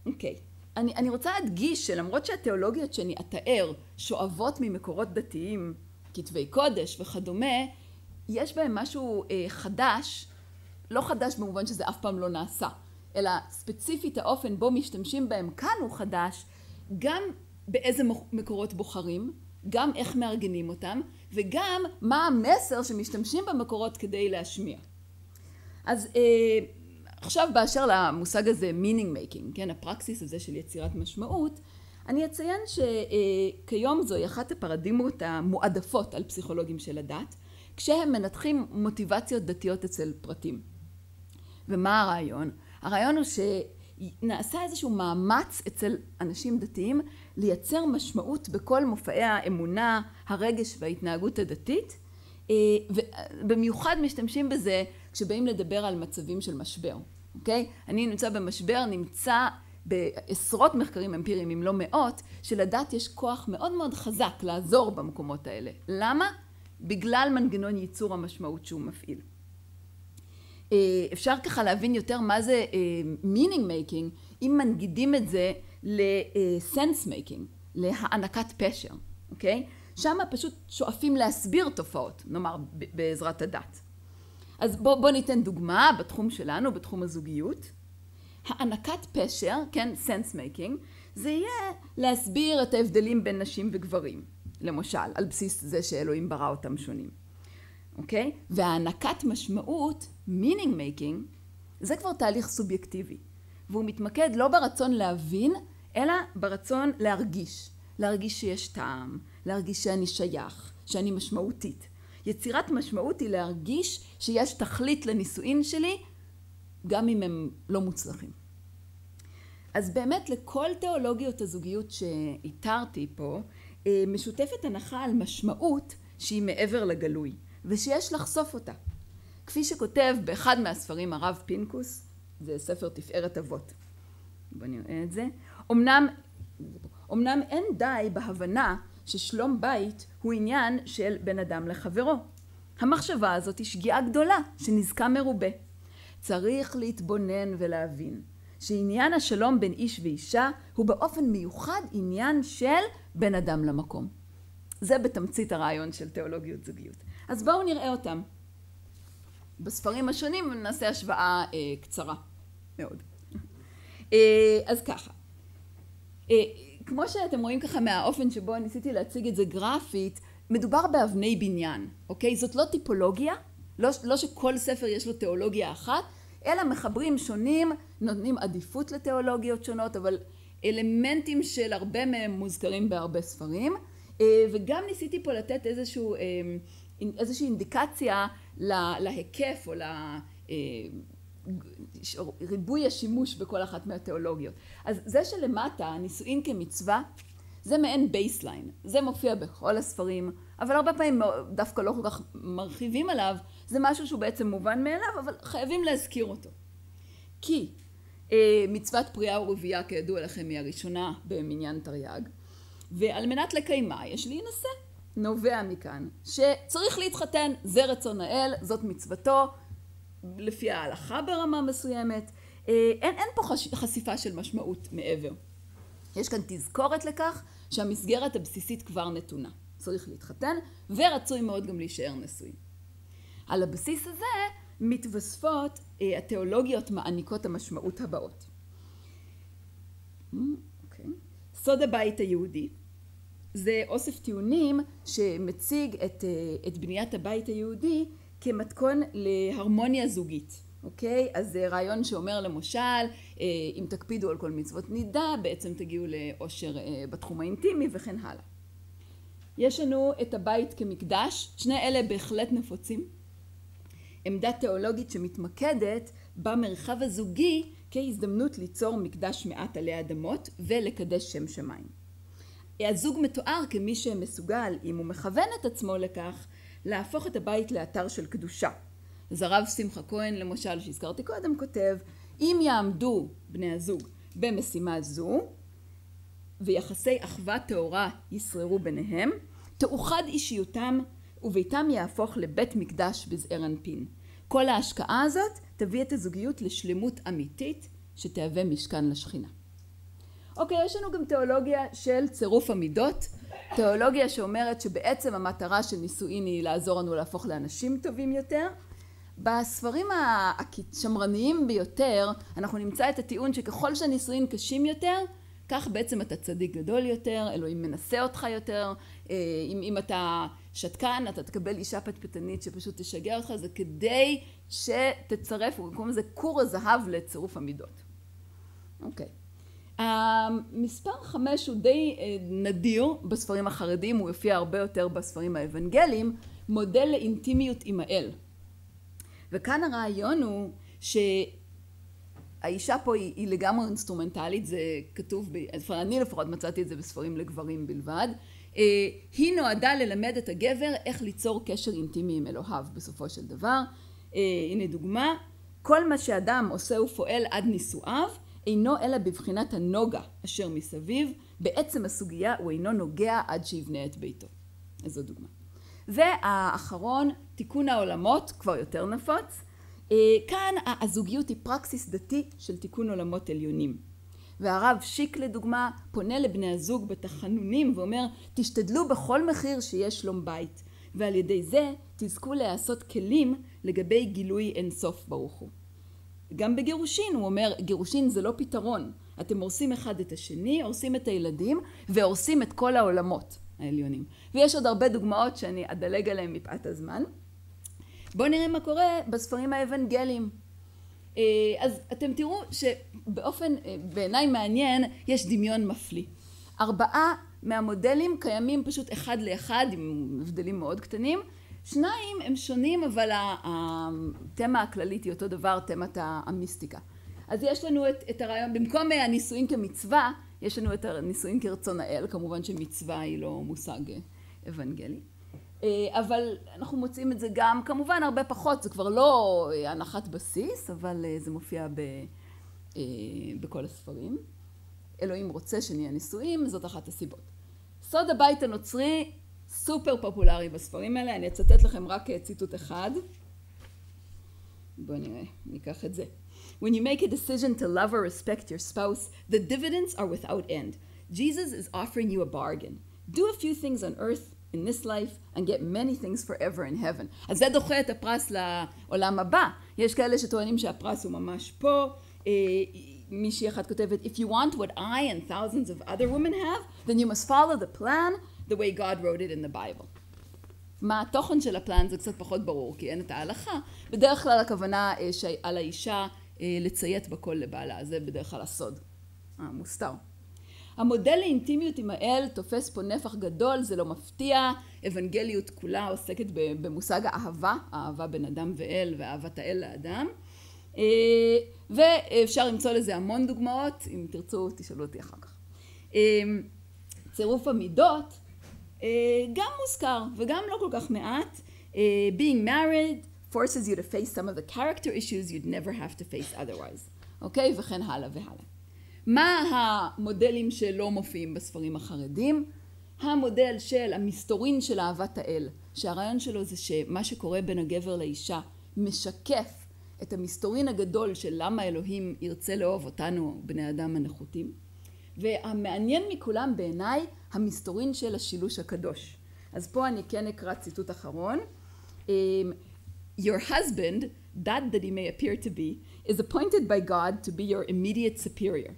אוקיי. אני רוצה להדגיש שלמרות שהתיאולוגיות שאני אתאר שואבות ממקורות דתיים, כתבי קודש וכדומה, יש בהם משהו חדש, לא חדש במובן שזה אף פעם לא נעשה, אלא ספציפית האופן בו משתמשים בהם כאן הוא חדש, גם באיזה מקורות בוחרים, גם איך מארגנים אותם, וגם מה המסר שמשתמשים במקורות כדי להשמיע. אז עכשיו באשר למושג הזה meaning making, כן, הפרקסיס הזה של יצירת משמעות, אני אציין שכיום זוהי אחת הפרדימות המועדפות על פסיכולוגים של הדת, כשהם מנתחים מוטיבציות דתיות אצל פרטים. ומה הרעיון? הרעיון הוא שנעשה איזשהו מאמץ אצל אנשים דתיים לייצר משמעות בכל מופעי האמונה, הרגש וההתנהגות הדתית, ובמיוחד משתמשים בזה כשבאים לדבר על מצבים של משבר, אוקיי? אני נמצא במשבר, נמצא בעשרות מחקרים אמפיריים, אם לא מאות, שלדת יש כוח מאוד מאוד חזק לעזור במקומות האלה. למה? בגלל מנגנון ייצור המשמעות שהוא מפעיל. אפשר ככה להבין יותר מה זה meaning making, אם מנגידים את זה ל-sense making, להענקת פשר. אוקיי? שם פשוט שואפים להסביר תופעות, נאמר בעזרת הדת. אז בוא ניתן דוגמה בתחום שלנו, בתחום הזוגיות. הענקת פשר, כן, sense making, זה יהיה להסביר את ההבדלים בין נשים וגברים, למשל, על בסיס זה שאלוהים ברא אותם שונים. אוקיי? והענקת משמעות, meaning making, זה כבר תהליך סובייקטיבי. והוא מתמקד לא ברצון להבין, אלא ברצון להרגיש. להרגיש שיש טעם, להרגיש שאני שייך, שאני משמעותית. יצירת משמעות היא להרגיש שיש תכלית לנישואין שלי, גם אם הם לא מוצלחים. אז באמת לכל תיאולוגיות הזוגיות שהתרתי פה, משותפת הנחה על משמעות שהיא מעבר לגלוי, ושיש לחשוף אותה. כפי שכותב באחד מהספרים הרב פינקוס, זה ספר תפארת אבות. בואו נראה את זה. אמנם אין די בהבנה ששלום בית הוא עניין של בן אדם לחברו. המחשבה הזאת היא שגיאה גדולה שנזקה מרובה. צריך להתבונן ולהבין שעניין השלום בין איש ואישה הוא באופן מיוחד עניין של בן אדם למקום. זה בתמצית הרעיון של תיאולוגיות זוגיות. אז בואו נראה אותם. בספרים השונים נעשה השוואה קצרה מאוד. אז ככה. כמו שאתם רואים ככה מהאופן שבו ניסיתי להציג את זה גרפית, מדובר באבני בניין, אוקיי? זאת לא טיפולוגיה, לא שכל ספר יש לו תיאולוגיה אחת, אלא מחברים שונים, נותנים עדיפות לתיאולוגיות שונות, אבל אלמנטים של הרבה מהם מוזכרים בהרבה ספרים, וגם ניסיתי פה לתת איזושהי אינדיקציה להיקף או ריבוי השימוש בכל אחת מהתיאולוגיות. אז זה שלמטה, נישואין כמצווה, זה מעין בייסליין. זה מופיע בכל הספרים, אבל הרבה פעמים דווקא לא כל כך מרחיבים עליו. זה משהו שהוא בעצם מובן מאליו, אבל חייבים להזכיר אותו. כי מצוות פריאה ורבייה, כידוע לכם, היא הראשונה במניין תרי"ג, ועל מנת לקיימה יש להינשא. נובע מכאן שצריך להתחתן, זה רצון האל, זאת מצוותו, לפי ההלכה ברמה מסוימת. אין פה חשיפה של משמעות מעבר. יש כאן תזכורת לכך שהמסגרת הבסיסית כבר נתונה. צריך להתחתן, ורצוי מאוד גם להישאר נשוי. על הבסיס הזה מתווספות התיאולוגיות מעניקות המשמעות הבאות. אוקיי. סוד הבית היהודי. זה אוסף טיעונים שמציג את בניית הבית היהודי כמתכון להרמוניה זוגית. אוקיי? אז זה רעיון שאומר למשל, אם תקפידו על כל מצוות נידה, בעצם תגיעו לאושר בתחום האינטימי וכן הלאה. יש לנו את הבית כמקדש, שני אלה בהחלט נפוצים. עמדה תיאולוגית שמתמקדת במרחב הזוגי כהזדמנות ליצור מקדש מעט עלי אדמות ולקדש שם שמיים. הזוג מתואר כמי שמסוגל, אם הוא מכוון את עצמו לכך, להפוך את הבית לאתר של קדושה. אז הרב שמחה כהן למשל שהזכרתי קודם כותב, אם יעמדו בני הזוג במשימה זו ויחסי אחווה טהורה ישררו ביניהם, תאוחד אישיותם וביתם יהפוך לבית מקדש בזעיר אנפין. כל ההשקעה הזאת תביא את הזוגיות לשלמות אמיתית שתהווה משכן לשכינה. אוקיי, יש לנו גם תיאולוגיה של צירוף המידות, תיאולוגיה שאומרת שבעצם המטרה של נישואין היא לעזור לנו להפוך לאנשים טובים יותר. בספרים השמרניים ביותר אנחנו נמצא את הטיעון שככל שהנישואין קשים יותר, כך בעצם אתה צדיק גדול יותר, אלוהים מנסה אותך יותר, אם אתה שתקן אתה תקבל אישה פטפטנית שפשוט תשגע אותך, זה כדי שתצרף, קוראים לזה כור הזהב לצירוף המידות. אוקיי. המספר 5 הוא די נדיר בספרים החרדיים, הוא יופיע הרבה יותר בספרים האבנגליים, מודל לאינטימיות עם האל. וכאן הרעיון הוא שהאישה פה היא לגמרי אינסטרומנטלית, זה כתוב, אני לפחות מצאתי את זה בספרים לגברים בלבד, היא נועדה ללמד את הגבר איך ליצור קשר אינטימי עם אלוהיו בסופו של דבר. הנה דוגמה, כל מה שאדם עושה ופועל עד נישואיו, אינו אלא בבחינת הנוגה אשר מסביב, בעצם הסוגיה הוא אינו נוגע עד שיבנה את ביתו. אז זו דוגמה. והאחרון, תיקון העולמות, כבר יותר נפוץ. כאן הזוגיות היא פרקסיס דתי של תיקון עולמות עליונים. והרב שיק לדוגמה פונה לבני הזוג בתחנונים ואומר, תשתדלו בכל מחיר שיהיה שלום בית, ועל ידי זה תזכו לעשות כלים לגבי גילוי אינסוף ברוך הוא. גם בגירושין הוא אומר, גירושין זה לא פתרון. אתם הורסים אחד את השני, הורסים את הילדים, והורסים את כל העולמות העליונים. ויש עוד הרבה דוגמאות שאני אדלג עליהן מפאת הזמן. בואו נראה מה קורה בספרים האבנגליים. אז אתם תראו שבאופן בעיניי מעניין יש דמיון מפליא. 4 מהמודלים קיימים פשוט אחד לאחד עם הבדלים מאוד קטנים. 2 הם שונים, אבל התמה הכללית היא אותו דבר, תמת המיסטיקה. אז יש לנו את הרעיון, במקום הנישואים כמצווה, יש לנו את הנישואים כרצון האל, כמובן שמצווה היא לא מושג אבנגלי. אבל אנחנו מוצאים את זה גם, כמובן הרבה פחות, זה כבר לא הנחת בסיס, אבל זה מופיע בכל הספרים. אלוהים רוצה שנהיה נישואים, זאת אחת הסיבות. סוד הבית הנוצרי, סופר פופולרי בספרים האלה, אני אצטט לכם רק ציטוט אחד. בואו נראה, ניקח את זה. When you make a decision to love or respect your spouse, the dividends are without end. Jesus is offering you a bargain. Do a few things on earth in this life and get many things forever in heaven. אז זה דוחה את הפרס לעולם הבא. יש כאלה שטוענים שהפרס הוא ממש פה. מישהי אחת כותבת, if you want what I and thousands of other women have, then you must follow the plan the way God wrote it in the Bible. מה התוכן של הפלן זה קצת פחות ברור, כי אין את ההלכה. בדרך כלל הכוונה על האישה לציית בכל לבעלה, זה בדרך כלל הסוד, מוסתר. המודל לאינטימיות עם האל תופס פה נפח גדול, זה לא מפתיע, אבנגליות כולה עוסקת במושג האהבה, האהבה בין אדם ואל ואהבת האל לאדם, ואפשר למצוא לזה המון דוגמאות, אם תרצו תשאלו אותי אחר כך. צירוף המידות גם מוזכר וגם לא כל כך מעט. Being married forces you to face some of the character issues you'd never have to face otherwise. אוקיי? וכן הלאה והלאה. מה המודלים שלא מופיעים בספרים החרדים? המודל של המסתורין של אהבת האל, שהרעיון שלו זה שמה שקורה בין הגבר לאישה משקף את המסתורין הגדול של למה אלוהים ירצה לאהוב אותנו בני אדם הנחותים. והמעניין מכולם בעיניי המסתורין של השילוש הקדוש. אז פה אני כן אקרא ציטוט אחרון. Your husband, that he may appear to be, is appointed by God to be your immediate superior.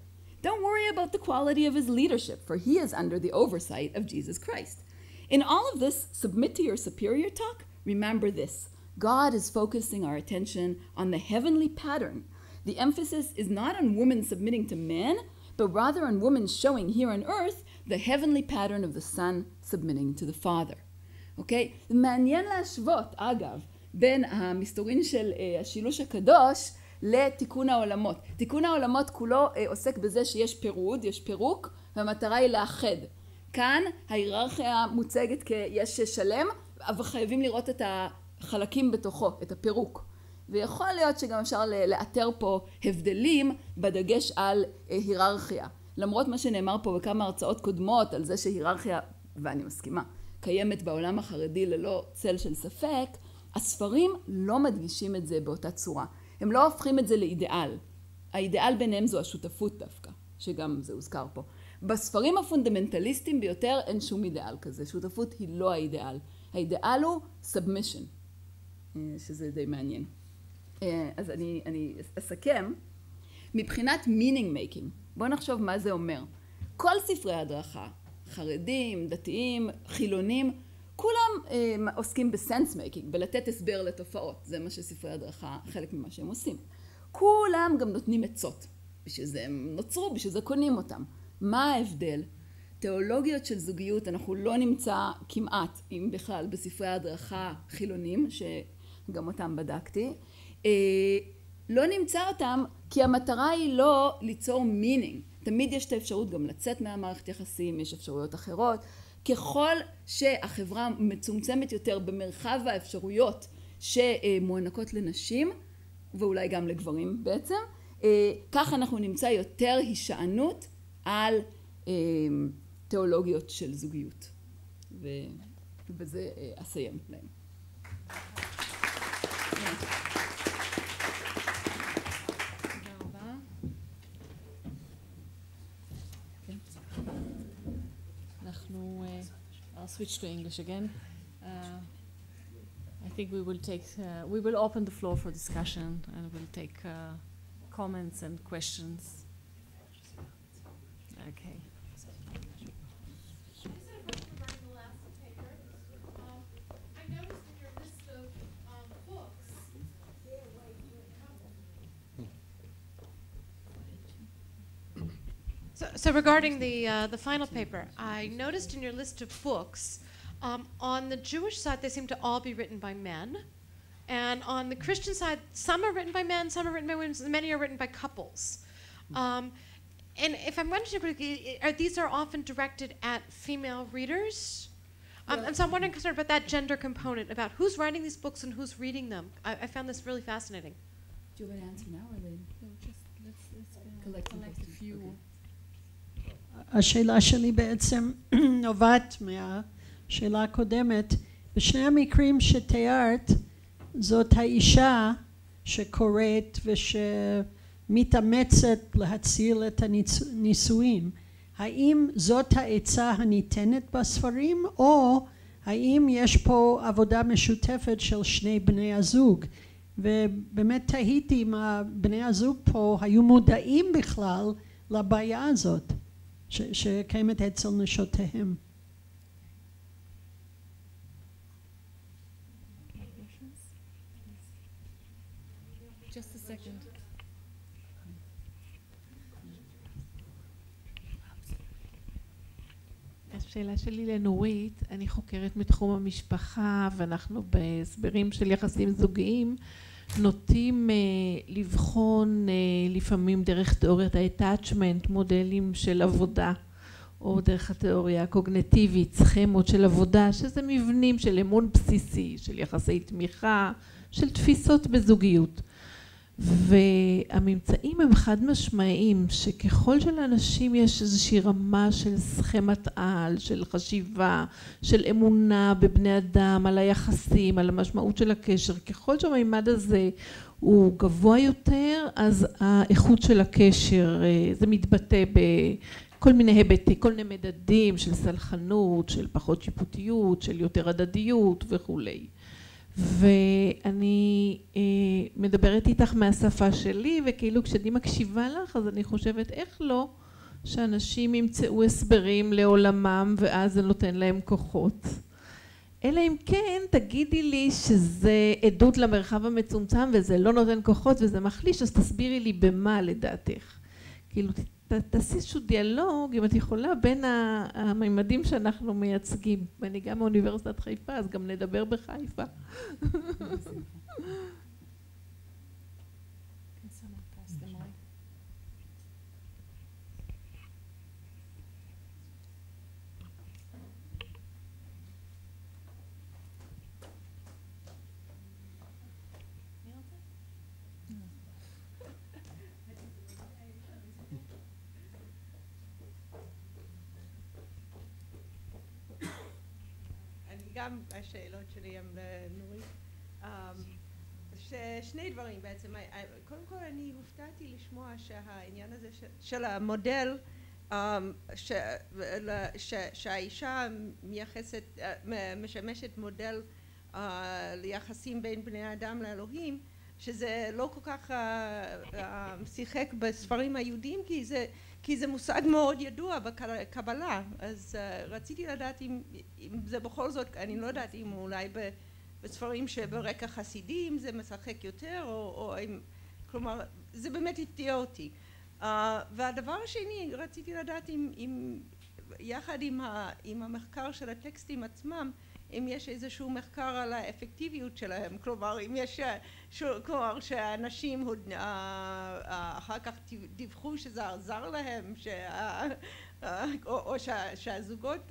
Don't worry about the quality of his leadership, for he is under the oversight of Jesus Christ. In all of this, submit to your superior talk. Remember this. God is focusing our attention on the heavenly pattern. The emphasis is not on women submitting to men, but rather on women showing here on earth the heavenly pattern of the son submitting to the father. אוקיי? זה מעניין להשוות, אגב, בין המסתורין של השילוש הקדוש לתיקון העולמות. תיקון העולמות כולו עוסק בזה שיש פירוד, יש פירוק, והמטרה היא לאחד. כאן ההיררכיה מוצגת כיש שלם, אבל חייבים לראות את החלקים בתוכו, את הפירוק. ויכול להיות שגם אפשר לאתר פה הבדלים בדגש על היררכיה. למרות מה שנאמר פה בכמה הרצאות קודמות על זה שהיררכיה, ואני מסכימה, קיימת בעולם החרדי ללא צל של ספק, הספרים לא מדגישים את זה באותה צורה. הם לא הופכים את זה לאידאל. האידאל ביניהם זו השותפות דווקא, שגם זה הוזכר פה. בספרים הפונדמנטליסטיים ביותר אין שום אידאל כזה. שותפות היא לא האידאל. האידאל הוא submission, שזה די מעניין. אז אני אסכם. מבחינת meaning making, בואו נחשוב מה זה אומר. כל ספרי הדרכה, חרדים, דתיים, חילונים, כולם עוסקים בסנס מייקינג, בלתת הסבר לתופעות. זה מה שספרי הדרכה, חלק ממה שהם עושים. כולם גם נותנים עצות. בשביל זה הם נוצרו, בשביל זה קונים אותם. מה ההבדל? תיאולוגיות של זוגיות אנחנו לא נמצא כמעט, אם בכלל, בספרי הדרכה חילונים, שגם אותם בדקתי. לא נמצא אותם כי המטרה היא לא ליצור מינינג. תמיד יש את האפשרות גם לצאת מהמערכת יחסים, יש אפשרויות אחרות. ככל שהחברה מצומצמת יותר במרחב האפשרויות שמוענקות לנשים, ואולי גם לגברים בעצם, כך אנחנו נמצא יותר הישענות על תיאולוגיות של זוגיות. ובזה אסיים להם. switch to English again. I think we will open the floor for discussion and we'll take comments and questions. Okay. So regarding the final paper, I noticed in your list of books, on the Jewish side, they seem to all be written by men. And on the Christian side, some are written by men, some are written by women, many are written by couples. And if I'm wondering correctly, these are often directed at female readers? And so I'm wondering sort of about that gender component, about who's writing these books and who's reading them. I found this really fascinating. Do you want to answer now or later? No, just let's collect a few. Okay. השאלה שלי בעצם נובעת מהשאלה הקודמת. בשני המקרים שתיארת, זאת האישה שקוראת ושמתאמצת להציל את הנישואים. האם זאת העצה הניתנת בספרים, או האם יש פה עבודה משותפת של שני בני הזוג? ובאמת תהיתי אם בני הזוג פה היו מודעים בכלל לבעיה הזאת שקיימת אצל נשותיהם. Just a second. השאלה שלי לנורית, אני חוקרת מתחום המשפחה ואנחנו בהסברים של יחסים זוגיים נוטים לבחון לפעמים דרך תיאוריית ה-attachment מודלים של עבודה או דרך התיאוריה הקוגניטיבית סכמות של עבודה שזה מבנים של אמון בסיסי של יחסי תמיכה של תפיסות בזוגיות והממצאים הם חד משמעיים שככל שלאנשים יש איזושהי רמה של סכמת על, של חשיבה, של אמונה בבני אדם, על היחסים, על המשמעות של הקשר, ככל שהמימד הזה הוא גבוה יותר, אז האיכות של הקשר זה מתבטא בכל מיני היבטים, כל מיני מדדים של סלחנות, של פחות שיפוטיות, של יותר הדדיות וכולי. ואני מדברת איתך מהשפה שלי וכאילו כשאני מקשיבה לך אז אני חושבת איך לא שאנשים ימצאו הסברים לעולמם ואז זה נותן להם כוחות. אלא אם כן תגידי לי שזה עדות למרחב המצומצם וזה לא נותן כוחות וזה מחליש אז תסבירי לי במה לדעתך. כאילו תעשי איזשהו דיאלוג אם את יכולה בין הממדים שאנחנו מייצגים ואני גם מאוניברסיטת חיפה אז גם נדבר בחיפה. גם השאלות שלי הם לנורית. שני דברים בעצם. קודם כל אני הופתעתי לשמוע שהעניין הזה של המודל שהאישה משמשת מודל ליחסים בין בני האדם לאלוהים, שזה לא כל כך שיחק בספרים היהודיים כי זה מושג מאוד ידוע בקבלה. אז רציתי לדעת אם זה בכל זאת, אני לא יודעת אם אולי בספרים שברקע חסידים זה משחק יותר או אם, כלומר זה באמת הפתיע אותי. והדבר השני רציתי לדעת אם יחד עם המחקר של הטקסטים עצמם אם יש איזשהו מחקר על האפקטיביות שלהם, כלומר אם יש, כלומר שאנשים אחר כך דיווחו שזה עזר להם, או שהזוגות,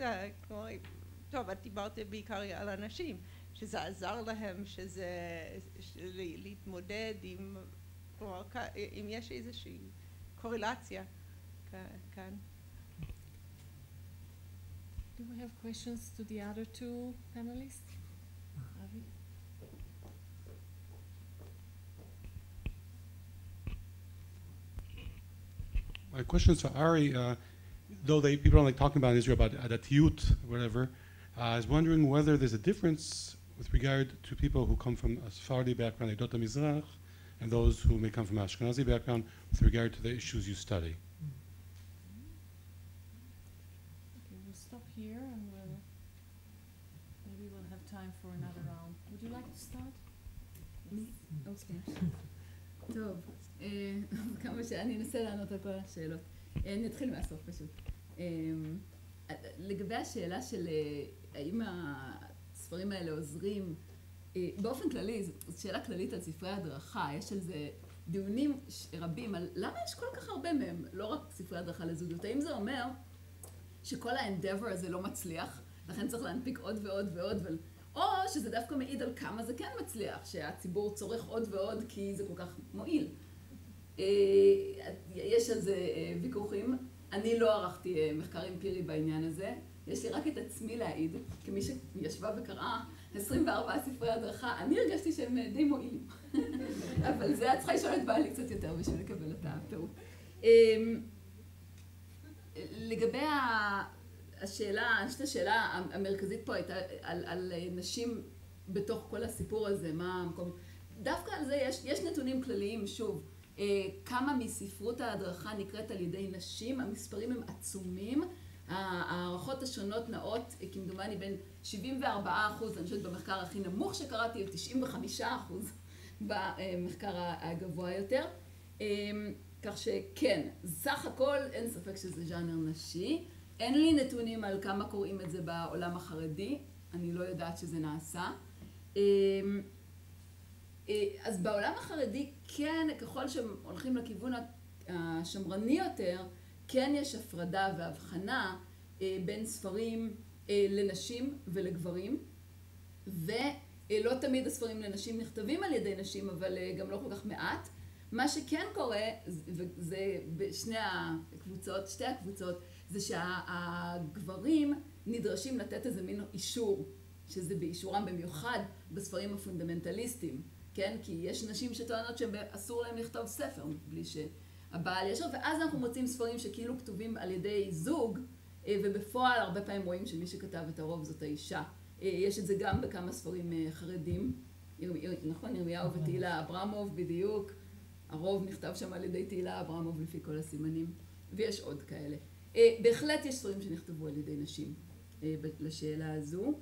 טוב את דיברת בעיקר על אנשים, שזה עזר להם, שזה להתמודד עם, כלומר אם יש איזושהי קורלציה כאן. Do we have questions to the other two panelists? Avi? My question is to Ari. Though people don't like talking about in Israel about adatiyut or whatever, I was wondering whether there's a difference with regard to people who come from a Sephardi background, Edot HaMizrach, and those who may come from an Ashkenazi background with regard to the issues you study. Okay, we'll stop here and maybe we'll have time for another round. Would you like to start? אוקיי. טוב, כמה שאני אנסה לענות על כל השאלות. נתחיל מהסוף פשוט. לגבי השאלה של האם הספרים האלה עוזרים, באופן כללי, זו שאלה כללית על ספרי הדרכה, יש על זה דיונים רבים על למה יש כל כך הרבה מהם, לא רק ספרי הדרכה לזוגיות. האם זה אומר שכל האנדבר הזה לא מצליח, לכן צריך להנפיק עוד ועוד ועוד, או שזה דווקא מעיד על כמה זה כן מצליח, שהציבור צורך עוד ועוד כי זה כל כך מועיל. יש על זה ויכוחים. אני לא ערכתי מחקר אמפירי בעניין הזה, יש לי רק את עצמי להעיד, כמי שישבה וקראה 24 ספרי הדרכה, אני הרגשתי שהם די מועילים. אבל זה את צריכה לשאול את בעלי קצת יותר בשביל לקבל את הפירוט. לגבי השאלה, אני חושבת השאלה המרכזית פה הייתה על נשים בתוך כל הסיפור הזה, מה המקום. דווקא על זה יש נתונים כלליים, שוב, כמה מספרות ההדרכה נקראת על ידי נשים, המספרים הם עצומים, הערכות השונות נעות כמדומני בין 74%, אני חושבת במחקר הכי נמוך שקראתי, 95% במחקר הגבוה יותר, כך שכן, סך הכל אין ספק שזה ז'אנר נשי, אין לי נתונים על כמה קוראים את זה בעולם החרדי, אני לא יודעת שזה נעשה. אז בעולם החרדי כן, ככל שהולכים לכיוון השמרני יותר, כן יש הפרדה והבחנה בין ספרים לנשים ולגברים, ולא תמיד הספרים לנשים נכתבים על ידי נשים, אבל גם לא כל כך מעט. מה שכן קורה, וזה בשתי הקבוצות, זה שהגברים נדרשים לתת איזה מין אישור, שזה באישורם במיוחד בספרים הפונדמנטליסטיים, כן? כי יש נשים שטוענות שאסור להם לכתוב ספר בלי שהבעל ישר, ואז אנחנו מוצאים ספרים שכאילו כתובים על ידי זוג, ובפועל הרבה פעמים רואים שמי שכתב את הרוב זאת האישה. יש את זה גם בכמה ספרים חרדים, נכון, ירמיהו ותהילה אברמוב בדיוק, הרוב נכתב שם על ידי תהילה אברמוב לפי כל הסימנים, ויש עוד כאלה. בהחלט יש ספרים שנכתבו על ידי נשים לשאלה הזו.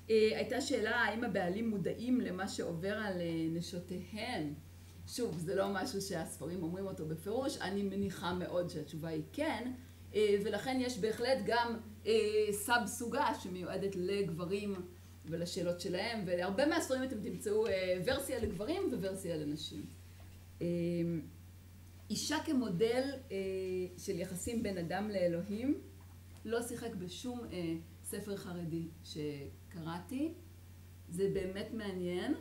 הייתה שאלה האם הבעלים מודעים למה שעובר על נשותיהן. שוב, זה לא משהו שהספרים אומרים אותו בפירוש, אני מניחה מאוד שהתשובה היא כן, ולכן יש בהחלט גם סאב סוגה שמיועדת לגברים ולשאלות שלהם, והרבה מהספרים אתם תמצאו ורסיה לגברים וורסיה לנשים. אישה כמודל של יחסים בין אדם לאלוהים לא שיחק בשום ספר חרדי שקראתי, זה באמת מעניין.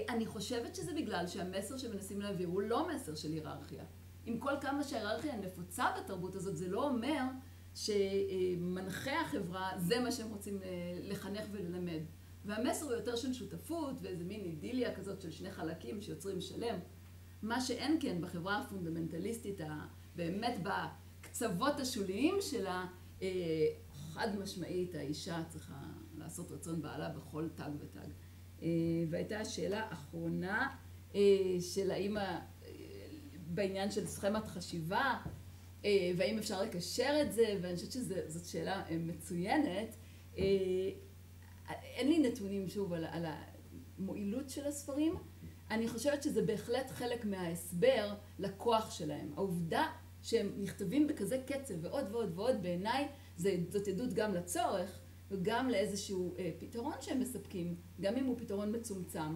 אני חושבת שזה בגלל שהמסר שמנסים להעביר הוא לא מסר של היררכיה. עם כל כמה שההיררכיה נפוצה בתרבות הזאת, זה לא אומר שמנחי החברה זה מה שהם רוצים לחנך וללמד. והמסר הוא יותר של שותפות ואיזה מין אידיליה כזאת של שני חלקים שיוצרים שלם. מה שאין כן בחברה הפונדמנטליסטית, באמת בקצוות השוליים שלה, חד משמעית האישה צריכה לעשות רצון בעלה בכל תג ותג. והייתה השאלה האחרונה של האם בעניין של סכמת חשיבה, והאם אפשר לקשר את זה, ואני חושבת שזאת שאלה מצוינת. אין לי נתונים שוב על המועילות של הספרים, אני חושבת שזה בהחלט חלק מההסבר לכוח שלהם. העובדה שהם נכתבים בכזה קצב ועוד ועוד ועוד בעיניי, זאת עדות גם לצורך וגם לאיזשהו פתרון שהם מספקים, גם אם הוא פתרון מצומצם,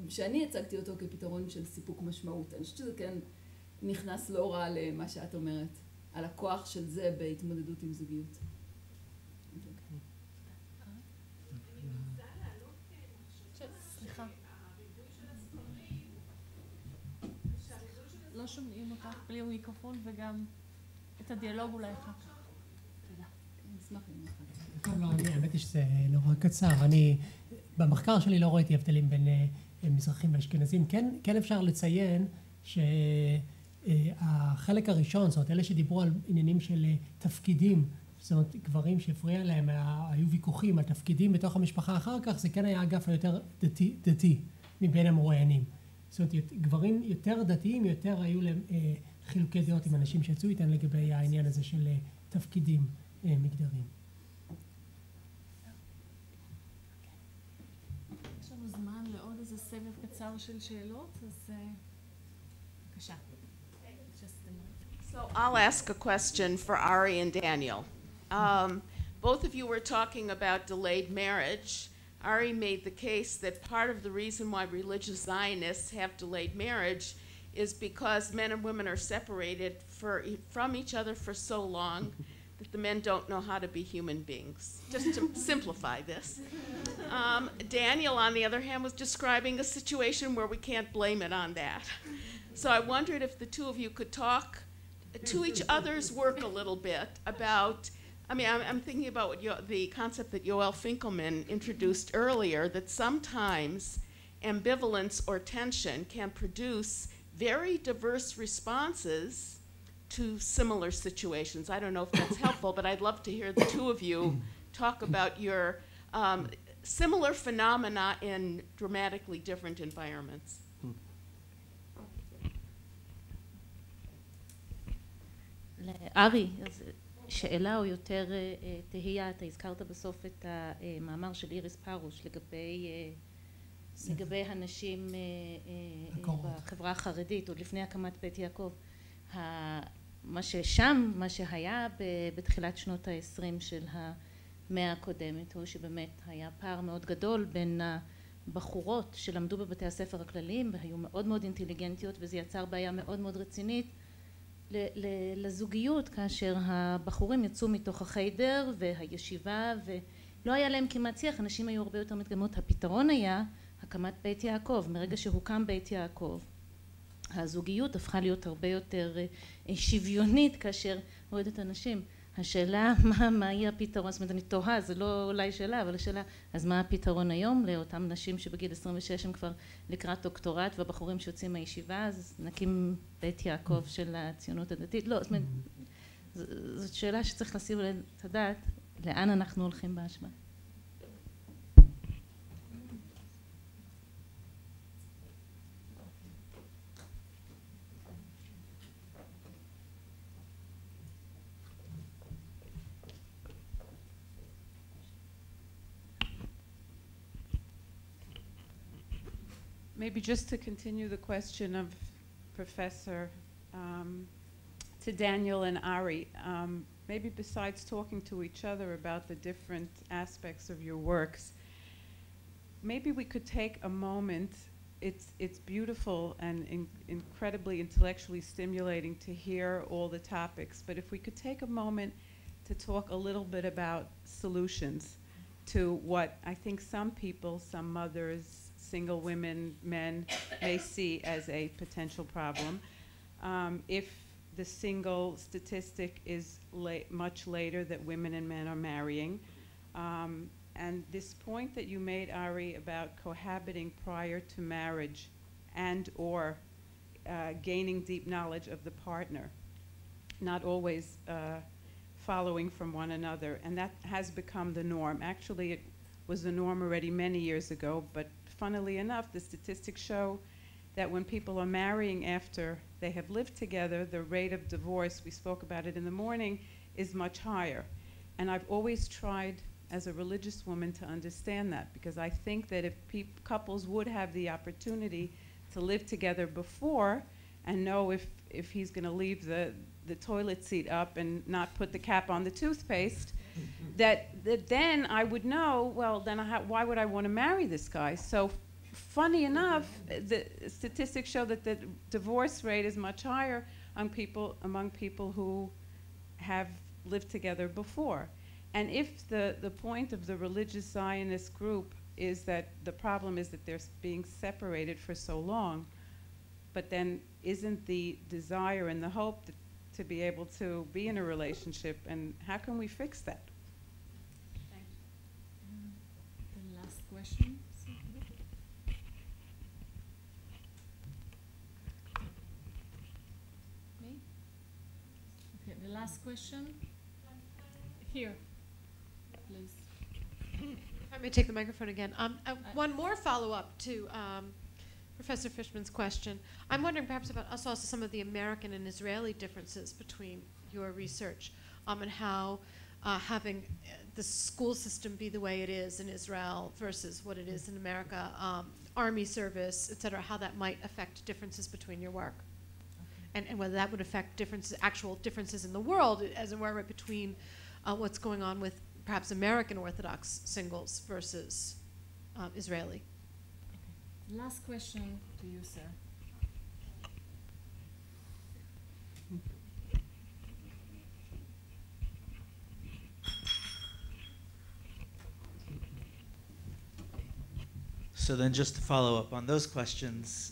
שאני הצגתי אותו כפתרון של סיפוק משמעות. אני חושבת שזה כן נכנס לא רע למה שאת אומרת, על הכוח של זה בהתמודדות עם זוגיות. סליחה. לא שומעים אותך בלי מיקרופון וגם את הדיאלוג אולי אחר כך. תודה. נשמח אם לא, האמת היא שזה נורא קצר. אני במחקר שלי לא ראיתי הבדלים בין מזרחים ואשכנזים. כן אפשר לציין שהחלק הראשון, זאת אומרת, אלה שדיברו על עניינים של תפקידים זאת אומרת, גברים שהפריע להם, היו ויכוחים על תפקידים בתוך המשפחה אחר כך, זה כן היה האגף היותר דתי מבין המרואיינים. זאת אומרת, גברים יותר דתיים, יותר היו להם חילוקי דעות עם אנשים שיצאו איתן לגבי העניין הזה של תפקידים מגדריים. יש לנו זמן לעוד איזה סבב קצר של שאלות, אז בבקשה. So I'll ask a question for Ari and Daniel. Both of you were talking about delayed marriage. Ari made the case that part of the reason why religious Zionists have delayed marriage is because men and women are separated from each other for so long that the men don't know how to be human beings. Just to simplify this. Daniel, on the other hand, was describing a situation where we can't blame it on that. So I wondered if the two of you could talk to each other's work a little bit about, I mean, I'm thinking about the concept that Yoel Finkelman introduced earlier, that sometimes ambivalence or tension can produce very diverse responses to similar situations. I don't know if that's helpful, but I'd love to hear the two of you talk about your similar phenomena in dramatically different environments. ארי, אז שאלה או יותר תהייה, אתה הזכרת בסוף את המאמר של איריס פרוש לגבי הנשים בחברה החרדית, עוד לפני הקמת בית יעקב. מה שהיה בתחילת שנות ה-20 של המאה הקודמת, הוא שבאמת היה פער מאוד גדול בין הבחורות שלמדו בבתי הספר הכלליים והיו מאוד מאוד אינטליגנטיות, וזה יצר בעיה מאוד מאוד רצינית לזוגיות, כאשר הבחורים יצאו מתוך החיידר והישיבה ולא היה להם כמעט שיח, אנשים היו הרבה יותר מתגמות. הפתרון היה הקמת בית יעקב. מרגע שהוקם בית יעקב הזוגיות הפכה להיות הרבה יותר שוויונית כאשר הורדת אנשים. השאלה מה יהיה הפתרון, זאת אומרת אני תוהה, זה לא אולי שאלה, אבל השאלה אז מה הפתרון היום לאותם נשים שבגיל 26 הם כבר לקראת דוקטורט והבחורים שיוצאים מהישיבה, אז נקים בית יעקב של הציונות הדתית? לא, זאת אומרת זאת שאלה שצריך לשים את הדעת לאן אנחנו הולכים בהשוואה. Maybe just to continue the question of Professor to Daniel and Ari, maybe besides talking to each other about the different aspects of your works, maybe we could take a moment. It's beautiful and incredibly intellectually stimulating to hear all the topics, but if we could take a moment to talk a little bit about solutions to what I think some people, some mothers, single women, men may see as a potential problem. If the single statistic is much later that women and men are marrying, and this point that you made, Ari, about cohabiting prior to marriage and or gaining deep knowledge of the partner, not always following from one another, and that has become the norm. Actually, it was the norm already many years ago, but funnily enough, the statistics show that when people are marrying after they have lived together, the rate of divorce, we spoke about it in the morning, is much higher. And I've always tried as a religious woman to understand that, because I think that if couples would have the opportunity to live together before and know if he's going to leave the toilet seat up and not put the cap on the toothpaste, that then I would know, well, then why would I want to marry this guy? So funny enough, the statistics show that the divorce rate is much higher among people who have lived together before. And if the point of the religious Zionist group is that the problem is that they're being separated for so long, but then isn't the desire and the hope to be able to be in a relationship, and how can we fix that? The last question. Me? Okay, the last question. Here, please. I may take the microphone again. One more follow-up to Professor Fishman's question. I'm wondering perhaps about also some of the American and Israeli differences between your research and how having the school system be the way it is in Israel versus what it is in America, army service, et cetera, how that might affect differences between your work. And whether that would affect differences, actual differences in the world, as it were, between what's going on with perhaps American Orthodox singles versus Israeli. Last question to you, sir. So then just to follow up on those questions,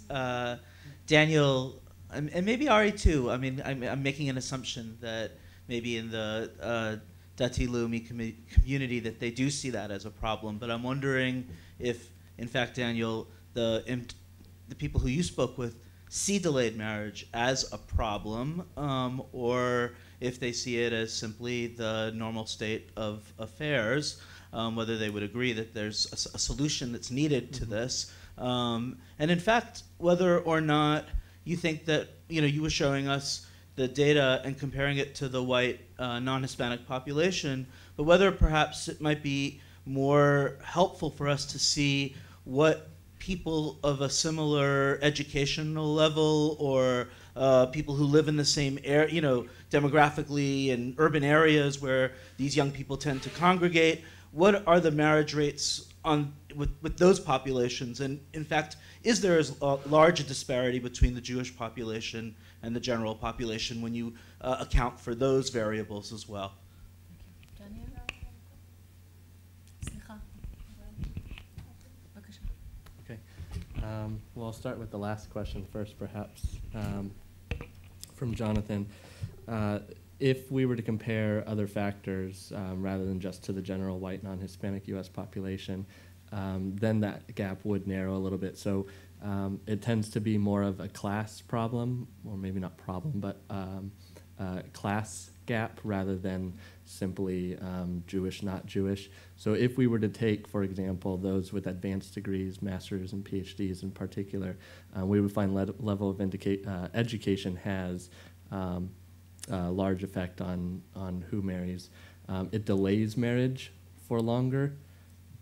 Daniel, and maybe Ari too, I mean, I'm making an assumption that maybe in the Dati-Leumi community that they do see that as a problem, but I'm wondering if, in fact, Daniel, the people who you spoke with see delayed marriage as a problem, or if they see it as simply the normal state of affairs, whether they would agree that there's a solution that's needed to this, and in fact, whether or not you think that, you were showing us the data and comparing it to the white non-Hispanic population, but whether perhaps it might be more helpful for us to see what people of a similar educational level or people who live in the same area, demographically in urban areas where these young people tend to congregate, what are the marriage rates with those populations? And in fact, is there as large a disparity between the Jewish population and the general population when you account for those variables as well? Okay. Well, I'll start with the last question first, perhaps, from Jonathan. If we were to compare other factors rather than just to the general white non-Hispanic U.S. population, then that gap would narrow a little bit. So it tends to be more of a class problem, or maybe not problem, but class gap rather than simply Jewish, not Jewish. So if we were to take, for example, those with advanced degrees, masters and PhDs in particular, we would find level of education has a large effect on who marries. It delays marriage for longer,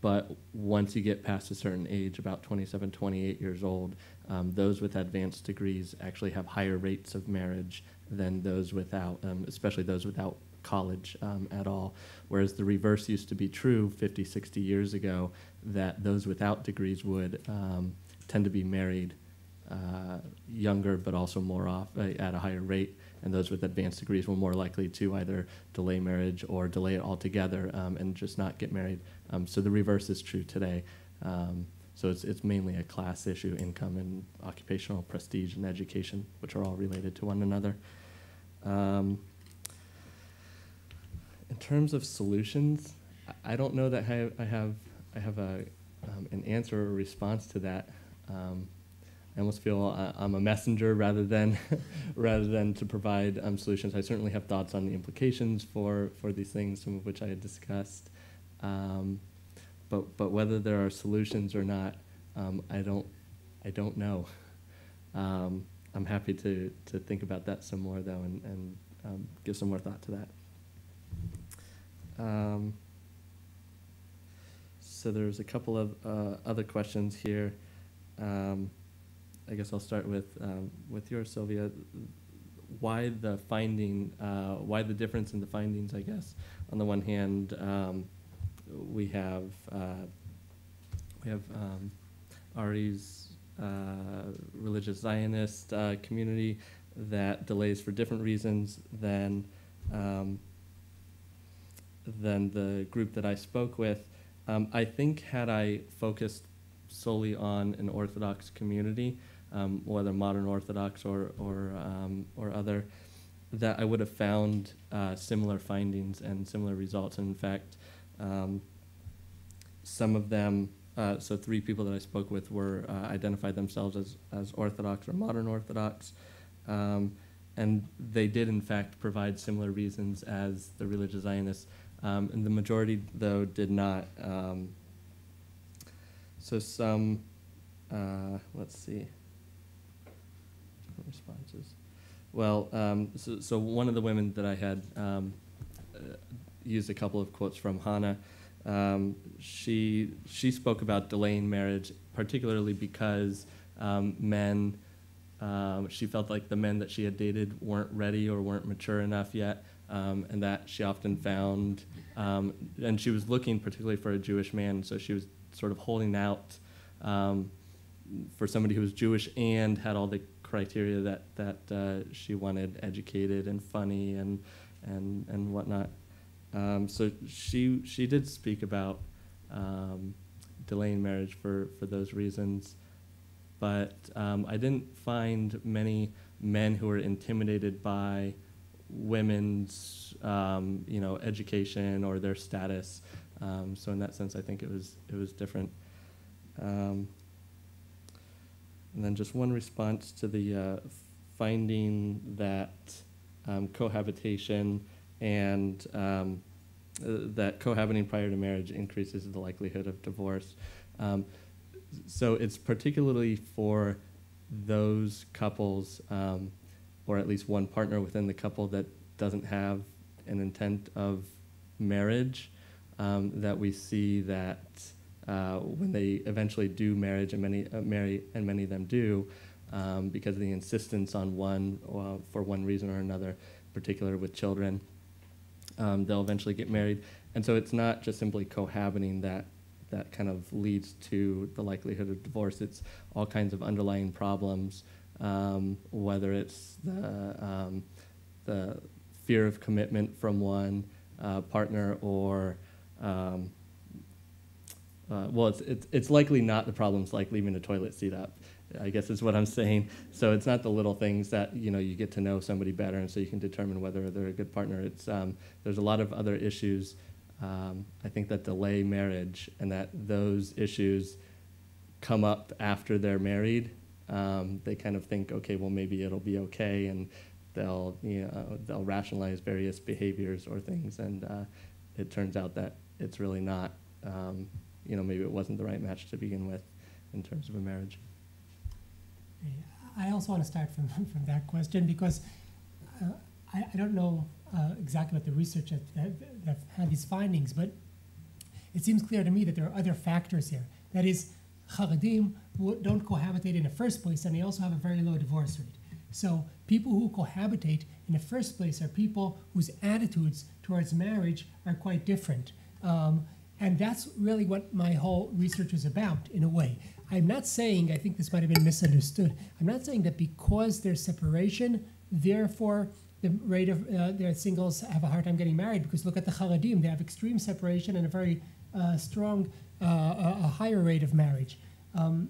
but once you get past a certain age, about 27, 28 years old, those with advanced degrees actually have higher rates of marriage than those without, especially those without college at all. Whereas the reverse used to be true 50, 60 years ago, that those without degrees would tend to be married younger, but also more at a higher rate. And those with advanced degrees were more likely to either delay marriage or delay it altogether and just not get married. So the reverse is true today. So it's mainly a class issue, income and occupational prestige and education, which are all related to one another. In terms of solutions, I don't know that I have an answer or a response to that. I almost feel I'm a messenger rather than to provide solutions. I certainly have thoughts on the implications for these things, some of which I had discussed. But whether there are solutions or not, I don't know. I'm happy to think about that some more though, and give some more thought to that. So there's a couple of other questions here. I guess I'll start with yours, Sylvia. Why the difference in the findings? I guess on the one hand, we have Ari's religious Zionist community that delays for different reasons than the group that I spoke with. I think had I focused solely on an Orthodox community, whether modern Orthodox or other, that I would have found similar findings and similar results. And in fact, some of them, so 3 people that I spoke with were identified themselves as Orthodox or modern Orthodox, and they did in fact provide similar reasons as the religious Zionists. and the majority, though, did not. So some, let's see, responses. Well, so one of the women that I had used a couple of quotes from Hannah. She spoke about delaying marriage, particularly because men, she felt like the men that she had dated weren't ready or weren't mature enough yet, and that she often found, and she was looking particularly for a Jewish man, so she was sort of holding out for somebody who was Jewish and had all the criteria that she wanted, educated and funny and whatnot. So she did speak about delaying marriage for those reasons, but I didn't find many men who were intimidated by women's education or their status. So in that sense, I think it was different. And then just one response to the finding that cohabitation and that cohabiting prior to marriage increases the likelihood of divorce. So it's particularly for those couples, or at least one partner within the couple that doesn't have an intent of marriage, that we see that when they eventually do marriage, and many of them do, because of the insistence on one for one reason or another, particular with children, they'll eventually get married. And so it's not just simply cohabiting that kind of leads to the likelihood of divorce. It's all kinds of underlying problems, whether it's the fear of commitment from one partner, or well, it's likely not the problems like leaving a toilet seat up, I guess is what I'm saying. So it's not the little things that, you get to know somebody better and so you can determine whether they're a good partner. It's there's a lot of other issues, I think, that delay marriage, and that those issues come up after they're married. They kind of think, okay, well, maybe it'll be okay, and they'll rationalize various behaviors or things, and it turns out that it's really not. Maybe it wasn't the right match to begin with in terms of a marriage. I also want to start from that question, because I don't know exactly what the research that had these findings, but it seems clear to me that there are other factors here. That is, Haredim don't cohabitate in the first place, and they also have a very low divorce rate. So people who cohabitate in the first place are people whose attitudes towards marriage are quite different. And that's really what my whole research was about, in a way. I'm not saying, I think this might have been misunderstood, I'm not saying that because there's separation, therefore the rate of their singles have a hard time getting married, because look at the Haredim, they have extreme separation and a very strong, a higher rate of marriage. I'm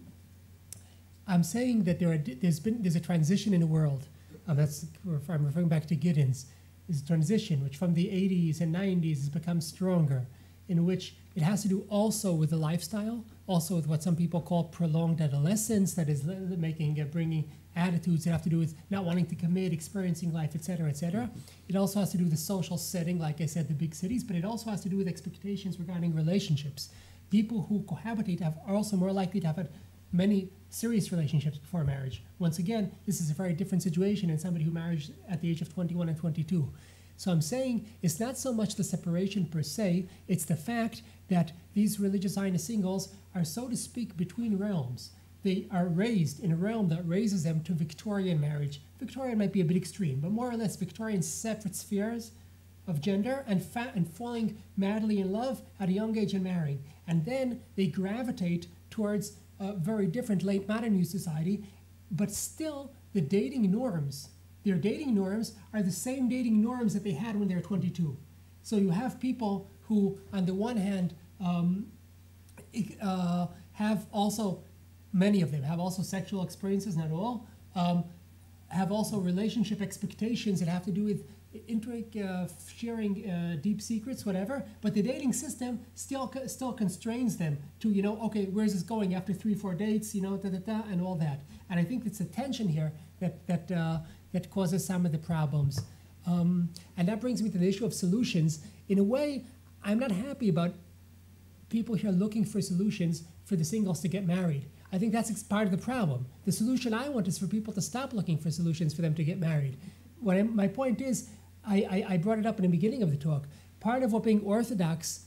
saying that there's a transition in the world. I'm referring back to Giddens. There's a transition which from the 80s and 90s has become stronger, in which it has to do also with the lifestyle, also with what some people call prolonged adolescence, that is bringing attitudes that have to do with not wanting to commit, experiencing life, et cetera, et cetera. It also has to do with the social setting, like I said, the big cities, but it also has to do with expectations regarding relationships. People who cohabitate are also more likely to have had many serious relationships before marriage. Once again, this is a very different situation than somebody who married at the age of 21 and 22. So I'm saying it's not so much the separation per se, it's the fact that these religious Zionist singles are, so to speak, between realms. They are raised in a realm that raises them to Victorian marriage. Victorian might be a bit extreme, but more or less Victorian separate spheres of gender, and falling madly in love at a young age and marrying. And then they gravitate towards a very different late modern new society, but still the dating norms, their dating norms are the same dating norms that they had when they were 22. So you have people who, on the one hand, have also, many of them have also sexual experiences, not all, have also relationship expectations that have to do with intrigue, sharing deep secrets, whatever, but the dating system still constrains them to, okay, where's this going after 3-4 dates, and all that. And I think it's a tension here that causes some of the problems. And that brings me to the issue of solutions. In a way, I'm not happy about people here looking for solutions for the singles to get married. I think that's part of the problem. The solution I want is for people to stop looking for solutions for them to get married. My point is, I brought it up in the beginning of the talk. Part of what being Orthodox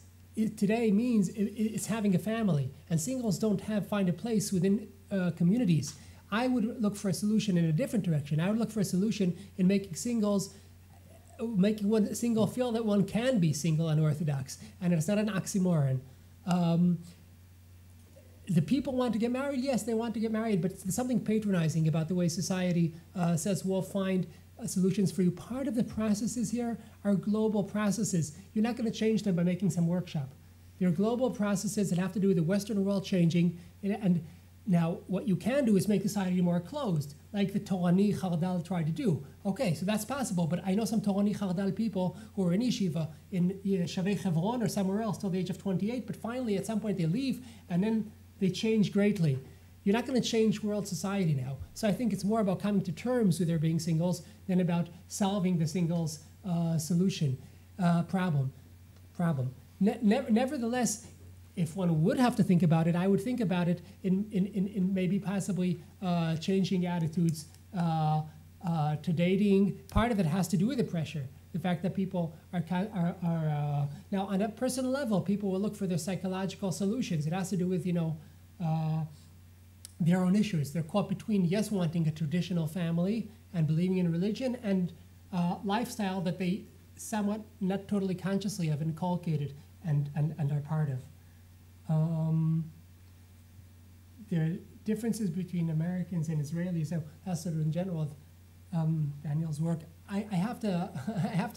today means is having a family, and singles don't find a place within communities. I would look for a solution in a different direction. I would look for a solution in making one single feel that one can be single and Orthodox, and it's not an oxymoron. The people want to get married, yes, they want to get married, but there's something patronizing about the way society says, we'll find solutions for you. Part of the processes here are global processes. You're not going to change them by making some workshop. They're global processes that have to do with the Western world changing. And now what you can do is make society more closed, like the Torani Chardal tried to do. Okay, so that's possible, but I know some Torani Chardal people who are in yeshiva in Shavei Chevron or somewhere else till the age of 28, but finally at some point they leave and then they change greatly. You're not going to change world society now. So I think it's more about coming to terms with there being singles than about solving the singles solution problem. Nevertheless, if one would have to think about it, I would think about it in maybe possibly changing attitudes to dating. Part of it has to do with the pressure. The fact that people are now on a personal level, people will look for their psychological solutions. It has to do with, their own issues. They're caught between, yes, wanting a traditional family and believing in religion and lifestyle that they somewhat, not totally consciously, have inculcated and are part of. There are differences between Americans and Israelis. So that's sort of in general of Daniel's work. I have to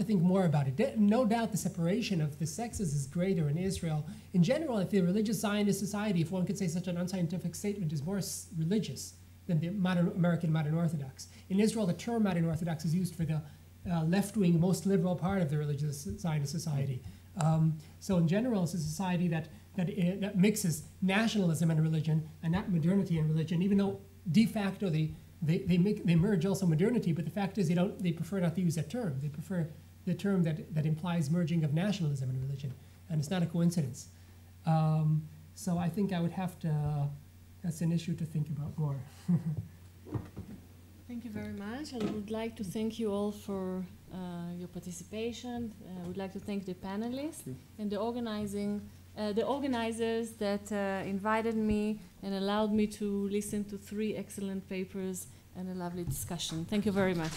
think more about it. No doubt the separation of the sexes is greater in Israel. In general, if the religious Zionist society, if one could say such an unscientific statement, is more religious than the American modern Orthodox. In Israel, the term modern Orthodox is used for the left-wing, most liberal part of the religious Zionist society. So in general, it's a society that mixes nationalism and religion, and not modernity and religion, even though de facto they merge also modernity, but the fact is they prefer not to use that term. They prefer the term that implies merging of nationalism and religion, and it's not a coincidence. So I think I would have to, that's an issue to think about more. Thank you very much. I would like to thank you all for your participation. I would like to thank the panelists and the organizers that invited me and allowed me to listen to 3 excellent papers and a lovely discussion. Thank you very much.